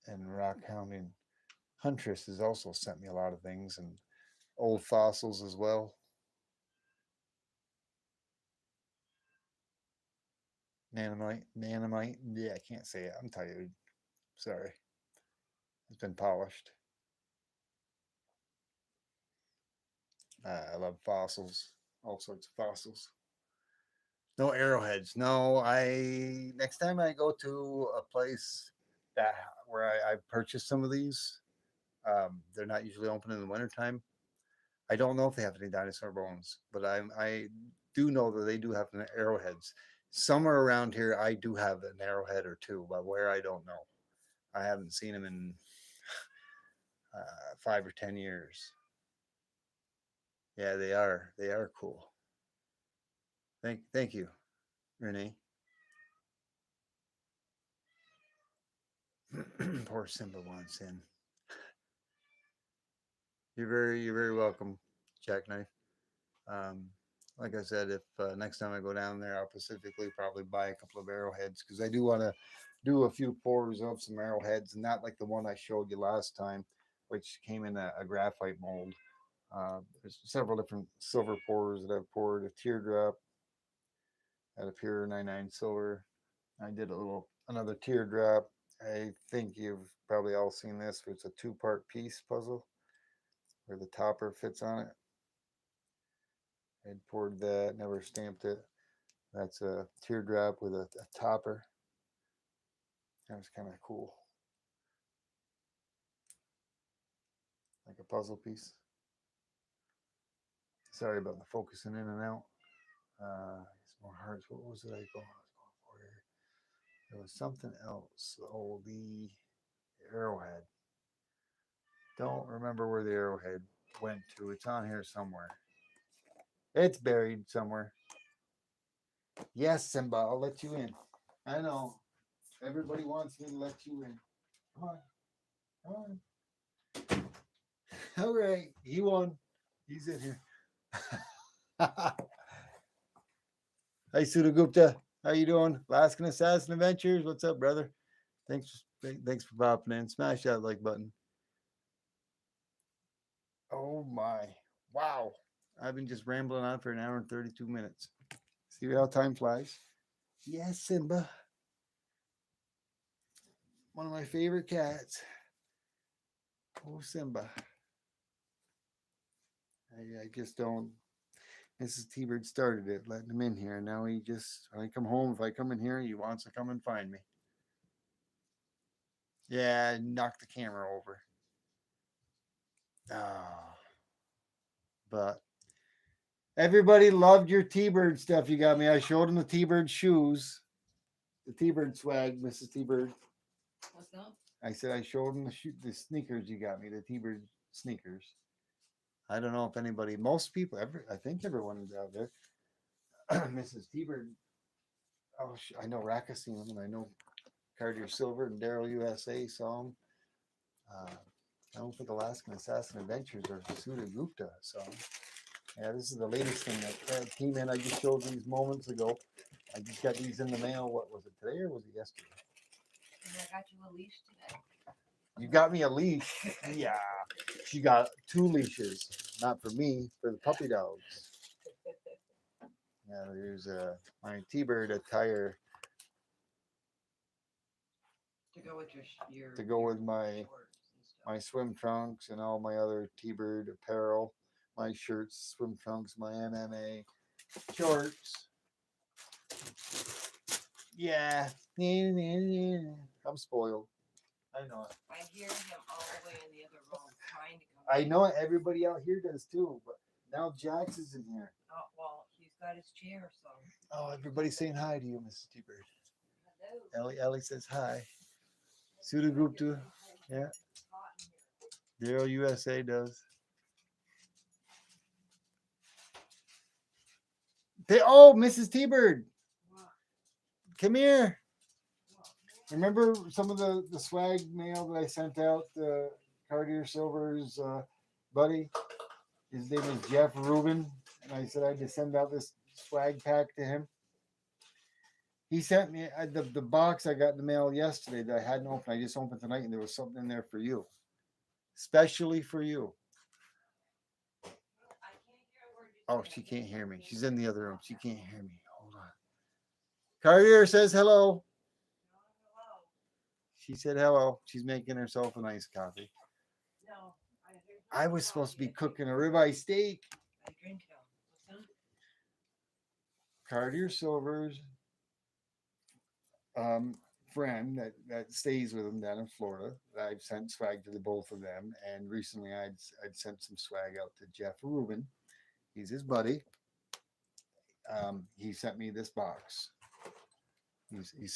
one. And rock hounding Huntress has also sent me a lot of things and old fossils as well. Nanamite. Yeah, I can't say it. I'm tired. Sorry. It's been polished. I love fossils, all sorts of fossils. No arrowheads. No, I next time I go to a place that where I purchase some of these, they're not usually open in the wintertime. I don't know if they have any dinosaur bones, but I do know that they do have arrowheads. Somewhere around here, I do have an arrowhead or two, but where I don't know. I haven't seen them in 5 or 10 years. Yeah, they are. They are cool. Thank you, Renee. Poor Simba wants in. You're very welcome, Jackknife. Um, like I said, if next time I go down there, I'll specifically probably buy a couple of arrowheads because I do want to do a few pours of some arrowheads, and not like the one I showed you last time, which came in a graphite mold. There's several different silver pours that I've poured. A teardrop at a pure 99 silver. I did another teardrop. I think you've probably all seen this. It's a two-part piece puzzle where the topper fits on it. I poured that, never stamped it. That's a teardrop with a topper. That was kind of cool. Like a puzzle piece. Sorry about the focusing in and out. Some more hearts. What was it I was going for here? There was something else. Oh, the arrowhead. Don't remember where the arrowhead went to. It's on here somewhere. It's buried somewhere. Yes, Simba, I'll let you in. I know. Everybody wants me to let you in. Come on. Come on. All right. He won. He's in here. Hi, Sudha Gupta. How you doing? Alaskan Assassin Adventures. What's up, brother? Thanks for popping in. Smash that like button. Oh my. Wow. I've been just rambling on for an hour and 32 minutes. See how time flies? Yes, Simba. One of my favorite cats. Oh, Simba. I just don't. Mrs. T-Bird started it, letting him in here. Now he just, when I come home, if I come in here, he wants to come and find me. Yeah, knock the camera over. Oh. But everybody loved your T-Bird stuff you got me. I showed him the T-Bird shoes. The T-Bird swag, Mrs. T-Bird. What's up? I said I showed him the sneakers you got me, the T-Bird sneakers. I don't know if anybody, most people, I think everyone is out there. Mrs. T-Bird. Oh, I know Raka seen him, and I know Cartier Silver and Daryl USA saw him. I don't think Alaskan Assassin Adventures or Sudha Gupta saw him. Yeah, this is the latest thing that came in. I just showed these moments ago. I just got these in the mail. What was it, today or was it yesterday? I got you a leash today. You got me a leash. Yeah. She got 2 leashes. Not for me, for the puppy dogs. Yeah, there's my T-Bird attire. To go with my swim trunks and all my other T-Bird apparel. My shirts, swim trunks, my MMA shorts. Yeah. I'm spoiled. I know it. I hear him all the way in the other room trying to come. I know it. Everybody out here does too. But now Jax is in here. Oh, well, he's got his chair, so. Oh, everybody's saying hi to you, Mrs. T-Bird. Hello. Ellie says hi. Sudha Gupta. Yeah. Daryl USA does. Mrs. T-Bird. What? Come here. What? Remember some of the swag mail that I sent out? Cartier Silver's buddy. His name is Jeff Rubin, and I said I had to send out this swag pack to him. He sent me the box I got in the mail yesterday that I hadn't opened. I just opened tonight, and there was something in there for you, especially for you. I can't hear a word you're Oh, saying. she can't hear me. She's in the other room. She can't hear me. Hold on. Cartier says hello. No, hello. She said hello. She's making herself a nice coffee. No, there's I no was supposed to be coffee. I drink cooking a milk. ribeye steak. I drink milk. What's that? Cartier Silver's friend that stays with him down in Florida. I've sent swag to the both of them, and recently I'd sent some swag out to Jeff Rubin. He's his buddy. He sent me this box. He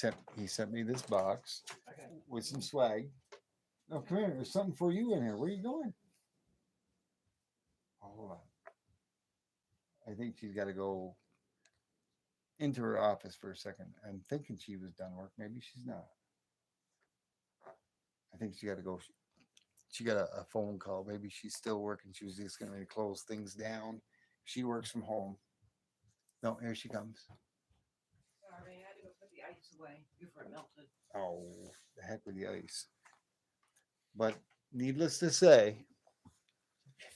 sent me this box Okay. with some swag. Oh, come here. There's something for you in here. Where are you going? Oh, hold on. I think she's got to go into her office for a second. I'm thinking she was done work. Maybe she's not. I think she got to go. She got a phone call. Maybe she's still working. She was just going to close things down. She works from home. No, here she comes. Sorry, I had to go put the ice away before it melted. Oh, the heck with the ice. But needless to say,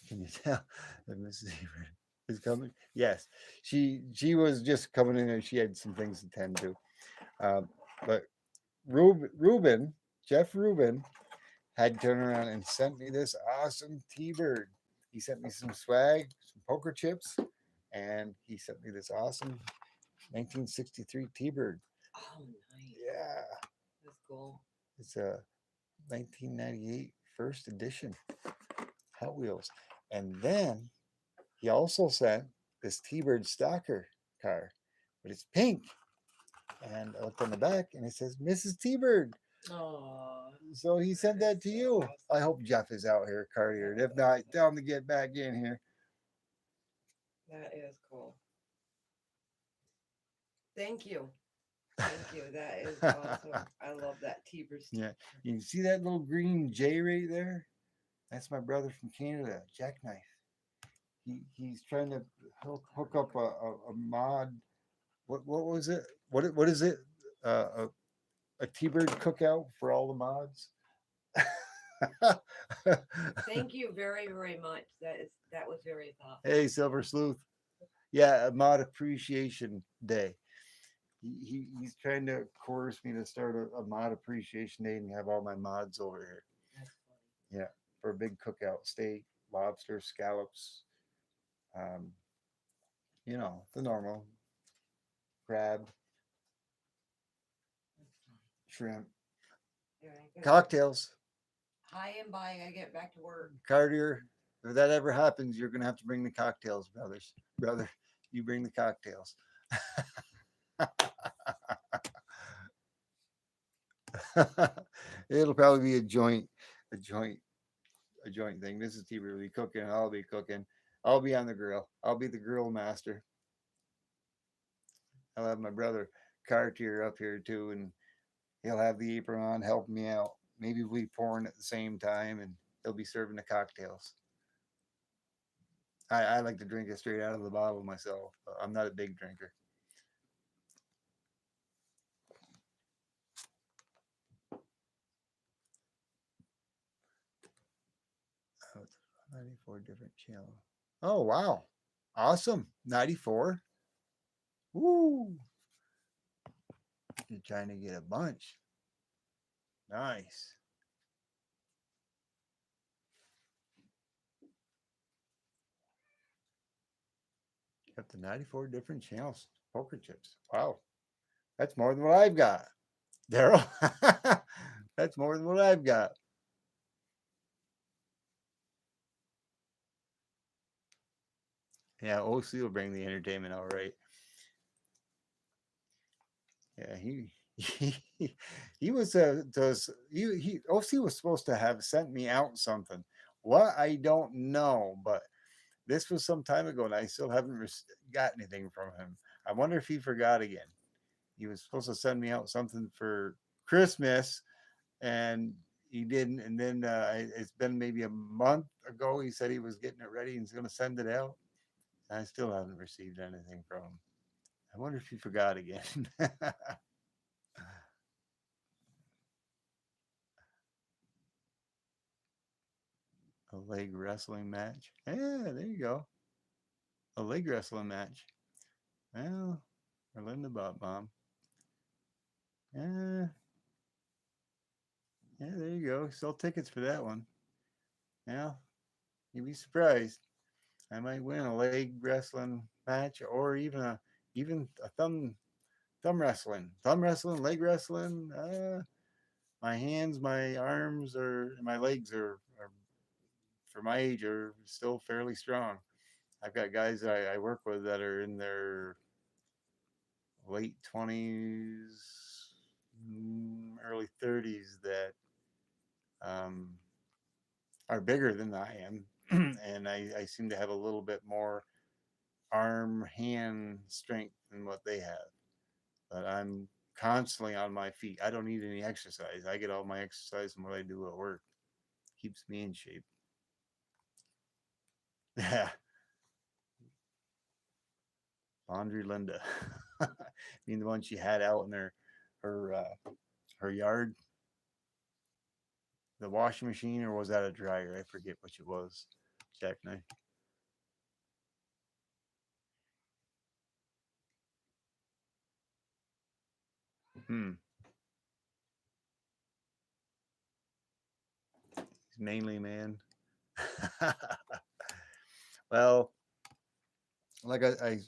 can you tell that Mrs. Ebert is coming? Yes, she was just coming in and she had some things to tend to. But Ruben, Jeff Rubin, had turned around and sent me this awesome T-bird. He sent me some swag, some poker chips, and he sent me this awesome 1963 T-bird. Oh, nice. Yeah, That's cool. it's a 1998 first edition Hot Wheels. And then he also sent this T-bird stalker car, but it's pink. And I looked on the back and it says Mrs. T-bird. Oh, So he sent that to you. I hope Jeff is out here, Cartier. If not, tell him to get back in here. that is cool. Thank you. Thank you. That is awesome. I love that T-bird. Yeah. You can see that little green J right there? That's my brother from Canada, Jackknife. He's trying to hook up a mod. What was it? What is it? A T-bird cookout for all the mods. Thank you very, very much. That was very thoughtful. Hey, Silver Sleuth. Yeah, a mod appreciation day. He's trying to coerce me to start a mod appreciation day and have all my mods over here. That's funny. Yeah, for a big cookout: steak, lobster, scallops. Um, the normal crab, That's funny. shrimp, Yeah, I gotta- cocktails. Hi and bye. I get back to work. Cartier, if that ever happens, you're gonna have to bring the cocktails, brothers. Brother, you bring the cocktails. It'll probably be a joint, a joint thing. This is T will be cooking. I'll be cooking. I'll be on the grill. I'll be the grill master. I'll have my brother Cartier up here too, and he'll have the apron on, helping me out. Maybe we'll be pouring at the same time, and he'll be serving the cocktails. I like to drink it straight out of the bottle myself. I'm not a big drinker. Oh, 94 different channels. Oh wow, awesome! 94. Woo! You're trying to get a bunch. Nice. Up to 94 different channels. Poker chips. Wow. That's more than what I've got. Daryl. That's more than what I've got. Yeah, OC will bring the entertainment all right. Yeah, he was OC was supposed to have sent me out something. What I don't know, but this was some time ago, and I still haven't got anything from him. I wonder if he forgot again. He was supposed to send me out something for Christmas, and he didn't. And then it's been maybe a month ago. He said he was getting it ready and he's going to send it out. I still haven't received anything from him. I wonder if he forgot again. A leg wrestling match. Yeah, there you go. A leg wrestling match. Well, we're learning about mom. Yeah, yeah, there you go. Sell tickets for that one. Yeah, you'd be surprised. I might win a leg wrestling match, or even a thumb wrestling, leg wrestling. My hands, my arms, or my legs are for my age are still fairly strong. I've got guys I work with that are in their late 20s, early 30s that um, are bigger than I am, and I seem to have a little bit more arm hand strength than what they have. But I'm constantly on my feet. I don't need any exercise. I get all my exercise from what I do at work. Keeps me in shape. Yeah, Laundry Linda. I mean the one she had out in her her yard, the washing machine, or was that a dryer? I forget which it was. Jackknife. Hmm. He's mainly man. Well, like I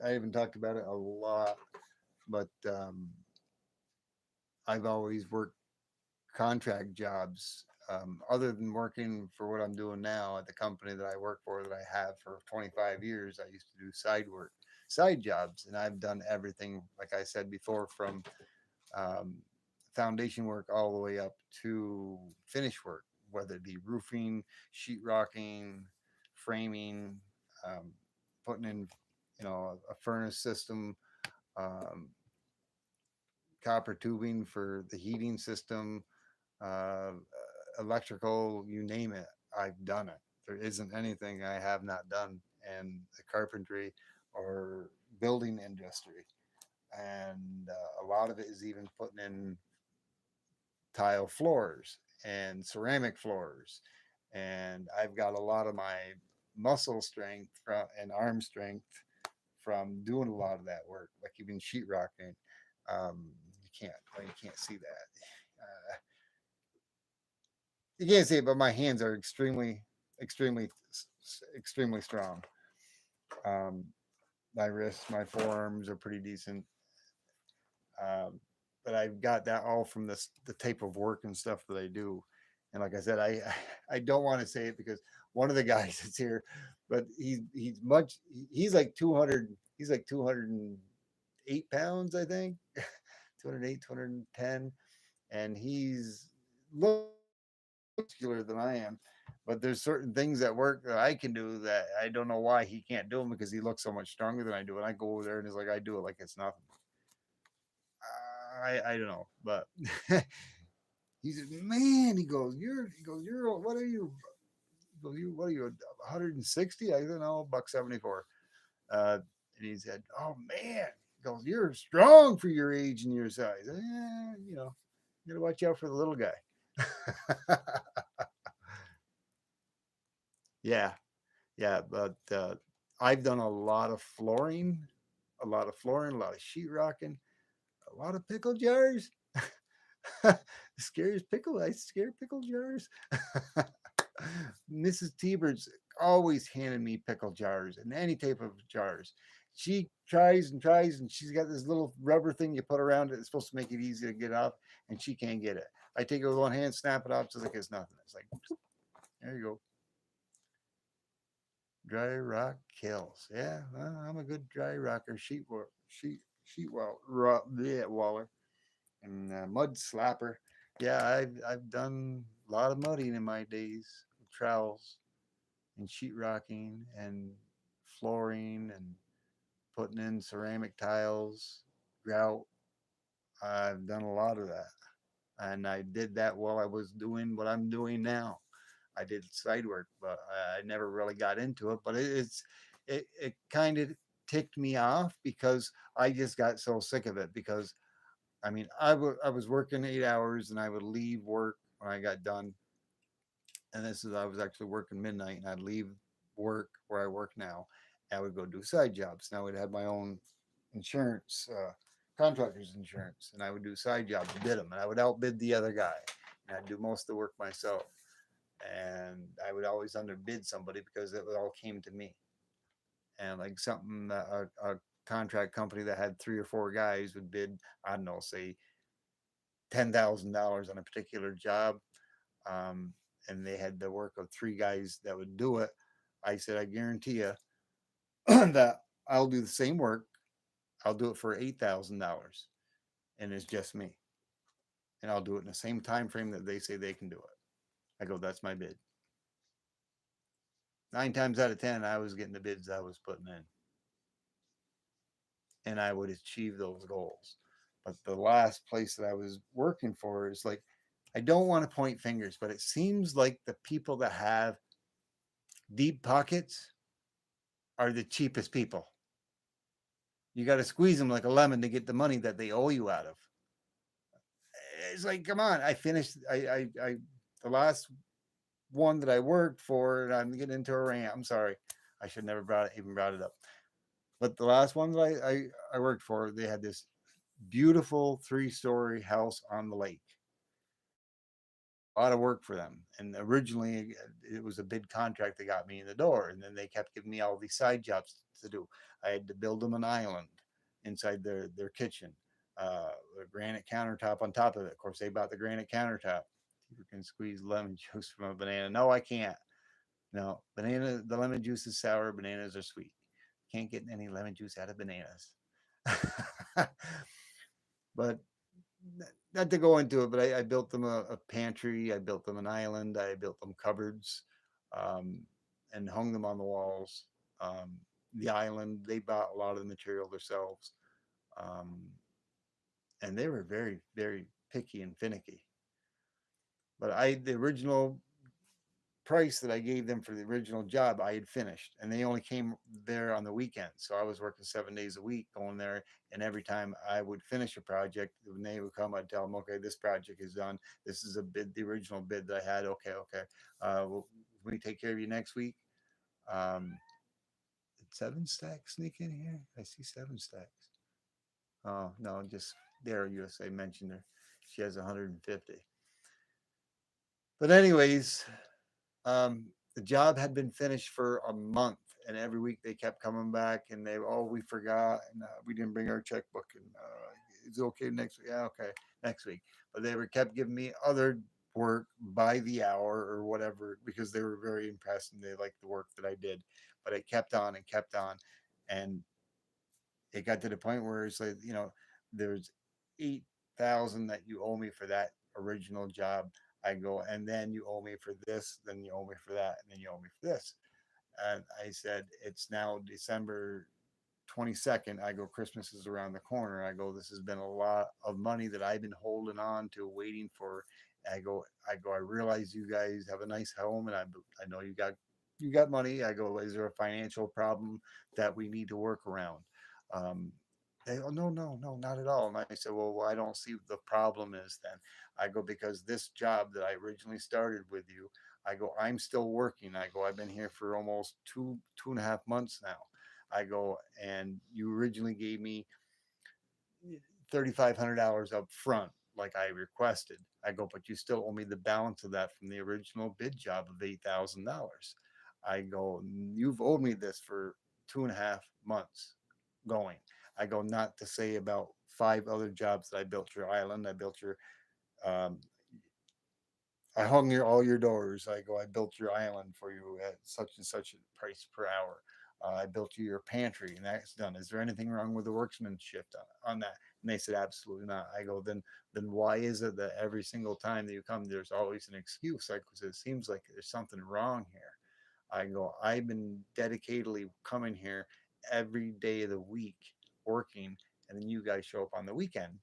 haven't talked about it a lot, but I've always worked contract jobs. Other than working for what I'm doing now at the company that I work for, that I have for 25 years, I used to do side work, side jobs, and I've done everything, like I said before, from um, foundation work all the way up to finish work, whether it be roofing, sheetrocking, framing, um, putting in, a furnace system, um, copper tubing for the heating system, uh, electrical, you name it, I've done it. There isn't anything I have not done in the carpentry or building industry. And a lot of it is even putting in tile floors and ceramic floors. And I've got a lot of my muscle strength and arm strength from doing a lot of that work, like even sheetrocking. You can't, well, you can't see that. You can't see it, but my hands are extremely, extremely strong. Um, my wrists, my forearms are pretty decent. Um, but I've got that all from the type of work and stuff that I do. And like I said, I don't want to say it because one of the guys that's here, but he's like 200, he's like 208 pounds, I think, 208, 210, and he's looks muscular than I am. But there's certain things at work that I can do that I don't know why he can't do them, because he looks so much stronger than I do. And I go over there and he's like, I do it like it's nothing. I don't know, but he said, "Man," you're what are you? He goes, you what are you? 160? I don't know, buck 74. And he said, "Oh man," he goes, "You're strong for your age and your size. You gotta watch out for the little guy." Yeah, yeah, but I've done a lot of flooring, a lot of sheetrocking, a lot of pickle jars. The scariest pickle, I scare pickle jars. Mrs. T-Bird's always handing me pickle jars and any type of jars. She tries and tries, and she's got this little rubber thing you put around it. It's supposed to make it easy to get off, and she can't get it. I take it with one hand, snap it off, just like it's nothing. It's like, there you go. Dry rock kills. Yeah, well, I'm a good dry rocker, waller, and mud slapper. Yeah, I've done a lot of mudding in my days, with trowels and sheetrocking and flooring and putting in ceramic tiles, grout. I've done a lot of that. And I did that while I was doing what I'm doing now. I did side work, but I never really got into it. But it kind of ticked me off because I just got so sick of it. Because I mean, I was working 8 hours and I would leave work when I got done, and this is I was actually working midnight, and I'd leave work where I work now. And I would go do side jobs. Now I would have my own insurance, contractor's insurance, and I would do side jobs, bid them, and I would outbid the other guy, and I'd do most of the work myself. And I would always underbid somebody because it all came to me. And like something a contract company that had 3 or 4 guys would bid, I don't know, say $10,000 on a particular job, um, and they had the work of 3 guys that would do it. I said, I guarantee you that I'll do the same work. I'll do it for $8,000, and it's just me, and I'll do it in the same time frame that they say they can do it. I go, that's my bid. 9 times out of 10, I was getting the bids I was putting in, and I would achieve those goals. But the last place that I was working for is like, I don't want to point fingers, but it seems like the people that have deep pockets are the cheapest people. You got to squeeze them like a lemon to get the money that they owe you out of. It's like, come on. I finished. The last one that I worked for, and I'm getting into a rant. I'm sorry. I should never even brought it up. But the last one that I worked for, they had this beautiful 3-story house on the lake. A lot of work for them. And originally, it was a bid contract that got me in the door. And then they kept giving me all these side jobs to do. I had to build them an island inside their kitchen, a granite countertop on top of it. Of course, they bought the granite countertop. You can squeeze lemon juice from a banana. No, I can't. No, the lemon juice is sour. Bananas are sweet. Can't get any lemon juice out of bananas. But not to go into it, but I built them a pantry. I built them an island. I built them cupboards, um, and hung them on the walls. Um, the island, they bought a lot of the material themselves, um, and they were very, very picky and finicky. But the original price that I gave them for the original job, I had finished, and they only came there on the weekends. So I was working 7 days a week going there, and every time I would finish a project, when they would come, I'd tell them, "Okay, this project is done. This is a bid, the original bid that I had. Okay, okay. Well, we take care of you next week." Um, did 7 stacks sneak in here? I see 7 stacks. Oh no, just there. USA mentioned her. She has 150. But anyways, the job had been finished for a month, and every week they kept coming back, and we forgot, and we didn't bring our checkbook, and it's okay next week. Yeah, okay, next week. But they were kept giving me other work by the hour or whatever because they were very impressed and they liked the work that I did. But it kept on and kept on, and it got to the point where it's like, there's 8,000 that you owe me for that original job. I go, and then you owe me for this, then you owe me for that, and then you owe me for this. And I said, it's now December 22nd. I go, Christmas is around the corner. I go, this has been a lot of money that I've been holding on to, waiting for. I realize you guys have a nice home, and I know you got money. I go, is there a financial problem that we need to work around? Um, they, oh, no, no, no, not at all. And I said, well, I don't see what the problem is then. I go, because this job that I originally started with you, I go, I'm still working. I go, I've been here for almost 2.5 months now. I go, and you originally gave me $3,500 up front, like I requested. I go, but you still owe me the balance of that from the original bid job of $8,000. I go, you've owed me this for 2.5 months going. I go, not to say about 5 other jobs that I built your island. I built your um, I hung all your doors. I go, I built your island for you at such and such a price per hour. I built you your pantry, and that's done. Is there anything wrong with the workmanship on that? And they said, absolutely not. I go, then why is it that every single time that you come, there's always an excuse? Like, 'cause it seems like there's something wrong here. I go, I've been dedicatedly coming here every day of the week working, and then you guys show up on the weekend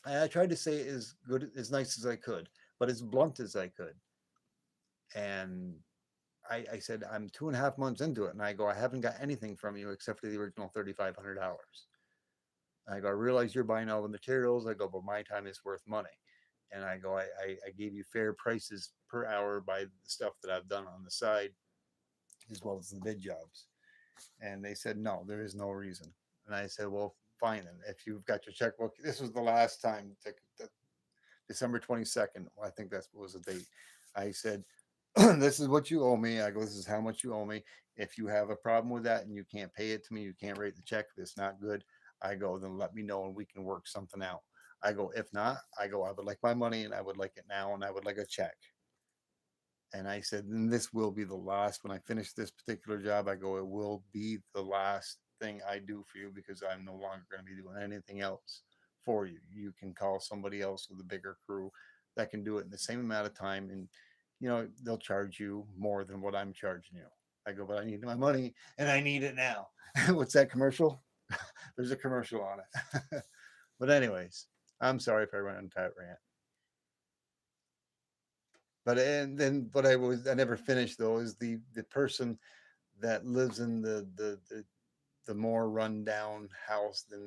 I tried to say it as good, as nice as I could, but as blunt as I could. And I said, I'm 2.5 months into it. And I go, I haven't got anything from you except for the original $3,500. I go, I realize you're buying all the materials. I go, but my time is worth money. And I go, I gave you fair prices per hour by the stuff that I've done on the side, as well as the bid jobs. And they said, no, there is no reason. And I said, well, fine. And if you've got your checkbook, this was the last time, December 22nd. I think that was the date. I said, this is what you owe me. I go, this is how much you owe me. If you have a problem with that and you can't pay it to me, you can't write the check, if it's not good, I go, then let me know and we can work something out. I go, if not, I go, I would like my money and I would like it now and I would like a check. And I said, then this will be the last. When I finish this particular job, I go, it will be the last thing I do for you because I'm no longer going to be doing anything else for you. You can call somebody else with a bigger crew that can do it in the same amount of time. And, they'll charge you more than what I'm charging you. I go, but I need my money and I need it now. What's that commercial? There's a commercial on it. But, anyways, I'm sorry if I went on that rant. But and then what I never finished though is the person that lives in the more rundown house than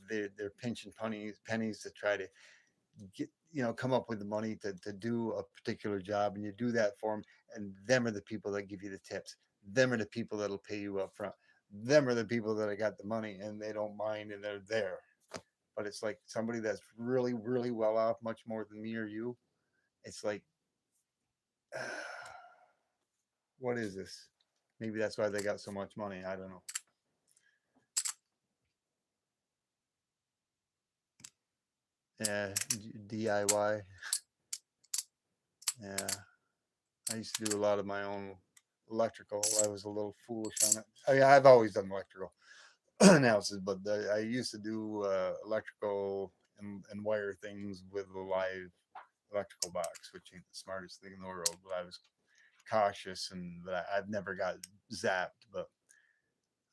they're pinching pennies to try to get come up with the money to do a particular job, and you do that for them, and them are the people that give you the tips. Them are the people that'll pay you up front. Them are the people that got the money and they don't mind and they're there. But it's like somebody that's really really well off, much more than me or you. It's like what is this? Maybe that's why they got so much money. I don't know. Yeah, DIY. Yeah, I used to do a lot of my own electrical. I was a little foolish on it. I mean, I've always done electrical analysis, but I used to do electrical and wire things with a live electrical box, which ain't the smartest thing in the world. But I was cautious, and I've never got zapped. But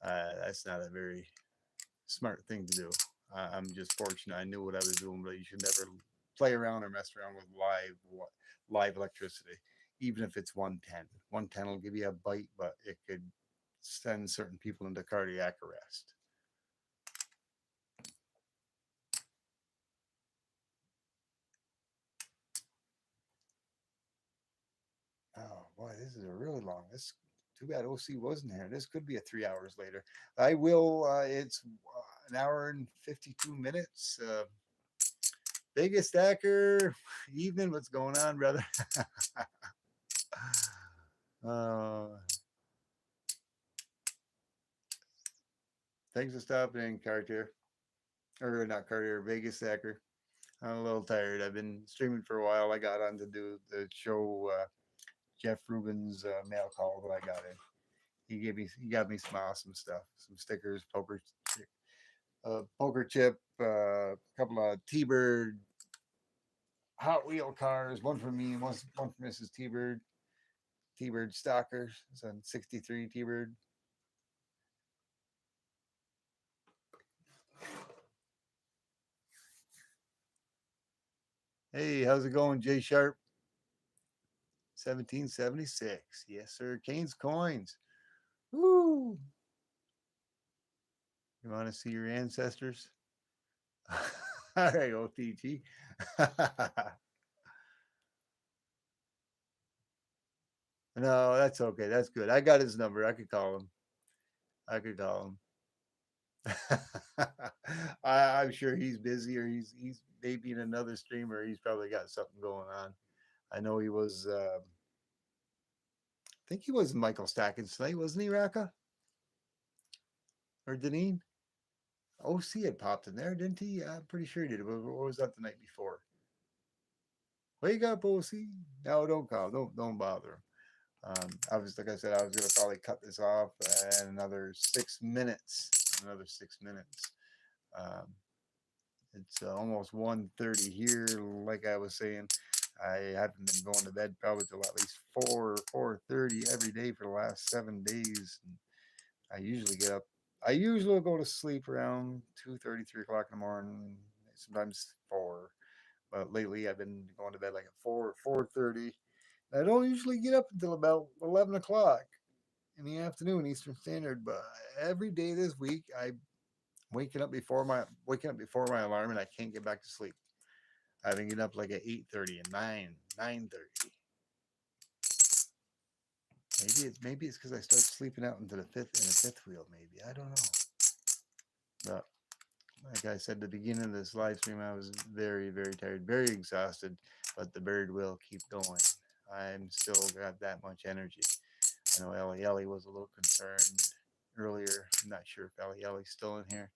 that's not a very smart thing to do. I'm just fortunate I knew what I was doing, but you should never play around or mess around with live electricity, even if it's 110. 110 will give you a bite, but it could send certain people into cardiac arrest. Oh boy, this is a really long. This too bad OC wasn't here. This could be a 3 hours later. I will. It's an hour and 52 minutes. Biggest stacker evening. What's going on, brother? uh, Thanks for stopping in, Cartier. Or not Cartier, Vegas Stacker. I'm a little tired. I've been streaming for a while. I got on to do the show Jeff Rubin's mail call that I got in. He got me some awesome stuff, some stickers, poker chip, a couple of T-Bird Hot Wheel cars, one for me, one for Mrs. T-Bird, T-Bird Stalker, it's on 63 T-Bird. Hey, how's it going, Jay Sharp? 1776. Yes, sir. Kane's Coins. Woo! You want to see your ancestors? All right, OTG. No, that's okay. That's good. I got his number. I could call him. I could call him. I'm sure he's busy, or he's maybe in another stream, or he's probably got something going on. I know he was. I think he was Michael Stackens tonight, wasn't he, Raka or Deneen? OC had popped in there, didn't he? I'm pretty sure he did. What was that the night before? Wake up, OC. No, don't call. Don't bother him. I was like I said, I was gonna probably cut this off in another 6 minutes. Another 6 minutes. Um, it's almost 1:30 here. Like I was saying, I haven't been going to bed probably till at least 4:30 every day for the last 7 days. And I usually get up. I usually go to sleep around 2:30, 3 o'clock in the morning. Sometimes 4. But lately, I've been going to bed like at 4:30. I don't usually get up until about 11 o'clock in the afternoon Eastern Standard. But every day this week, I'm waking up before my alarm, and I can't get back to sleep. I've been getting up like at 8:30 and 9:30. Maybe it's because I start sleeping out into the fifth wheel. Maybe I don't know. But like I said at the beginning of this live stream, I was very, very tired, very exhausted, but the bird will keep going. I'm still got that much energy. I know Ellie was a little concerned earlier. I'm not sure if Ellie's still in here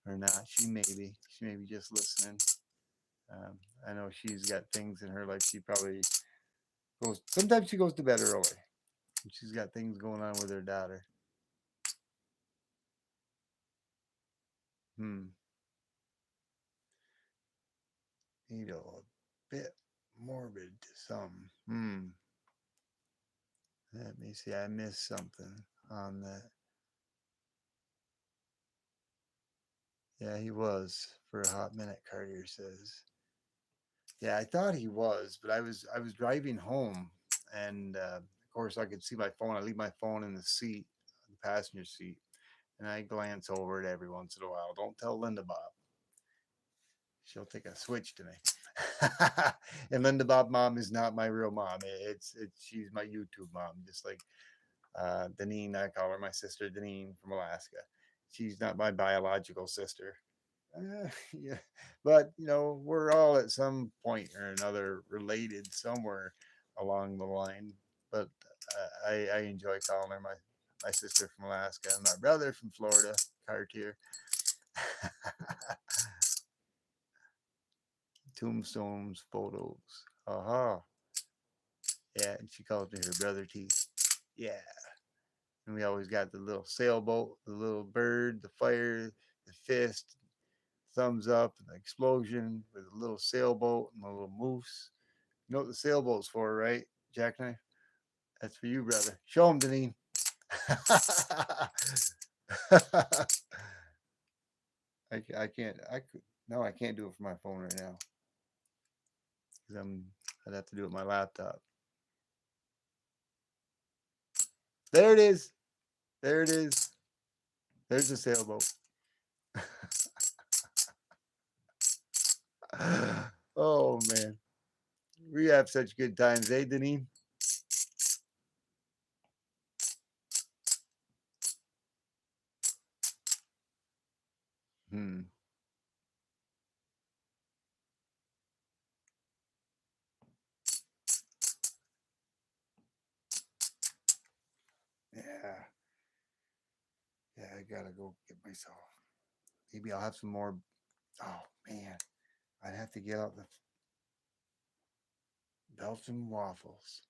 or not. She may be just listening. Um, I know she's got things in her life. She probably goes. Sometimes she goes to bed early. She's got things going on with her daughter. Hmm. A bit morbid to some. Hmm. Let me see. I missed something on that. Yeah, he was for a hot minute. Cartier says. Yeah, I thought he was, but I was driving home, and of course I could see my phone. I leave my phone in the seat, the passenger seat, and I glance over it every once in a while. Don't tell Linda Bob; she'll take a switch to me. And Linda Bob mom is not my real mom. It's she's my YouTube mom, just like Deneen. I call her my sister Deneen from Alaska. She's not my biological sister. Yeah, but we're all at some point or another related somewhere along the line. But I enjoy calling her my sister from Alaska and my brother from Florida, Cartier. Tombstones, photos. Aha. Yeah, and she calls me her brother T. Yeah. And we always got the little sailboat, the little bird, the fire, the fist, thumbs up, and the explosion with a little sailboat and a little moose. You know what the sailboat's for, right? Jackknife? That's for you, brother. Show him, Deneen. I can't. I could. No, I can't do it from my phone right now because I'd have to do it with my laptop. There it is. There it is. There's the sailboat. Oh man, we have such good times, eh, Deneen? Hmm. Yeah. Yeah. I gotta go get myself. Maybe I'll have some more. Oh man, I'd have to get out the Belgian waffles.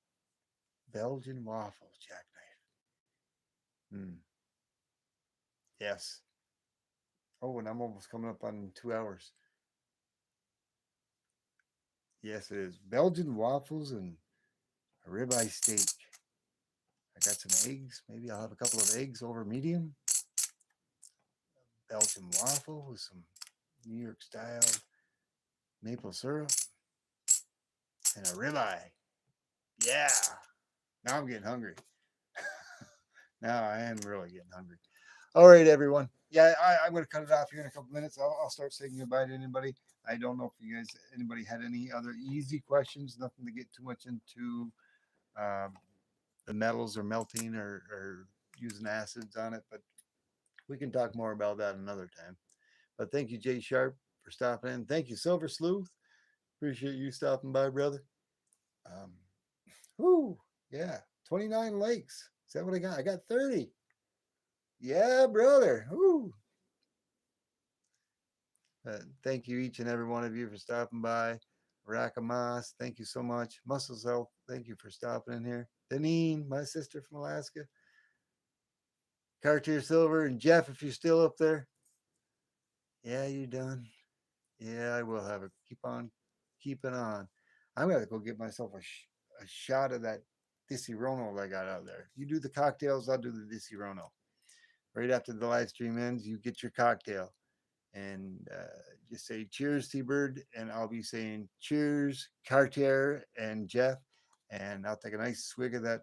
Belgian waffles, jackknife. Hmm. Yes. Oh, and I'm almost coming up on 2 hours. Yes, it is. Belgian waffles and a ribeye steak. I got some eggs. Maybe I'll have a couple of eggs over medium. Belgian waffle with some New York style maple syrup and a ribeye. Yeah. Now I'm getting hungry. Now I am really getting hungry. All right, everyone. Yeah, I'm going to cut it off here in a couple minutes. I'll start saying goodbye to anybody. I don't know if anybody had any other easy questions. Nothing to get too much into um, the metals or melting or using acids on it, but we can talk more about that another time. But thank you, Jay Sharp, for stopping in. Thank you, Silver Sleuth. Appreciate you stopping by, brother. Um, whoo, yeah, 29 lakes. Is that what I got? I got 30. Yeah, brother. Whoo. Thank you, each and every one of you, for stopping by. Rakamas, thank you so much. Muscles Health, thank you for stopping in here. Deneen, my sister from Alaska. Cartier Silver and Jeff, if you're still up there. Yeah, you done. Yeah, I will have it. Keep on keeping on. I'm going to go get myself a shot of that Rono I got out there. You do the cocktails, I'll do the Rono. Right after the live stream ends, you get your cocktail. and just say cheers, T-Bird, and I'll be saying cheers, Cartier and Jeff, and I'll take a nice swig of that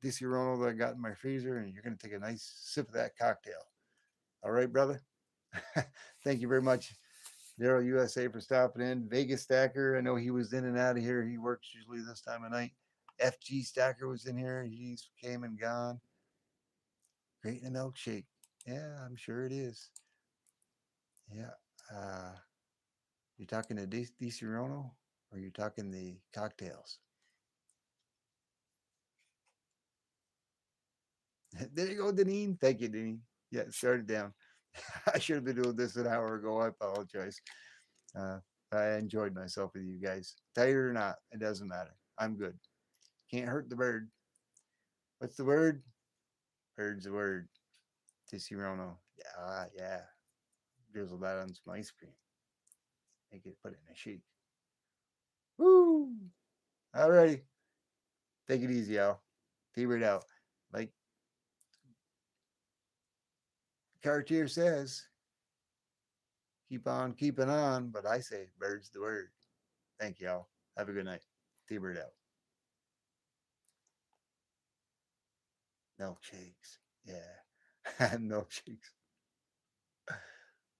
DC Rono that I got in my freezer, and you're going to take a nice sip of that cocktail. All right, brother? Thank you very much, Daryl USA, for stopping in. Vegas Stacker, I know he was in and out of here. He works usually this time of night. FG Stacker was in here. He's came and gone. Great in a milkshake. Yeah, I'm sure it is. Yeah. Uh, you talking to DC Rono or you talking the cocktails? There you go, Deneen. Thank you, Deneen. Yeah, start it down. I should have been doing this an hour ago. I apologize. Uh, I enjoyed myself with you guys. Tired or not, it doesn't matter. I'm good. Can't hurt the bird. What's the word? Bird's the word. DC Rono. Yeah, yeah. Drizzle that on some ice cream. Make it put it in a shake. Woo! Alrighty. Take it easy, Al. T-Bird out. Like Cartier says, keep on keeping on, but I say bird's the word. Thank y'all. Have a good night. T-Bird out. Milkshakes. Yeah. Milkshakes.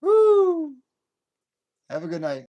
Woo! Have a good night.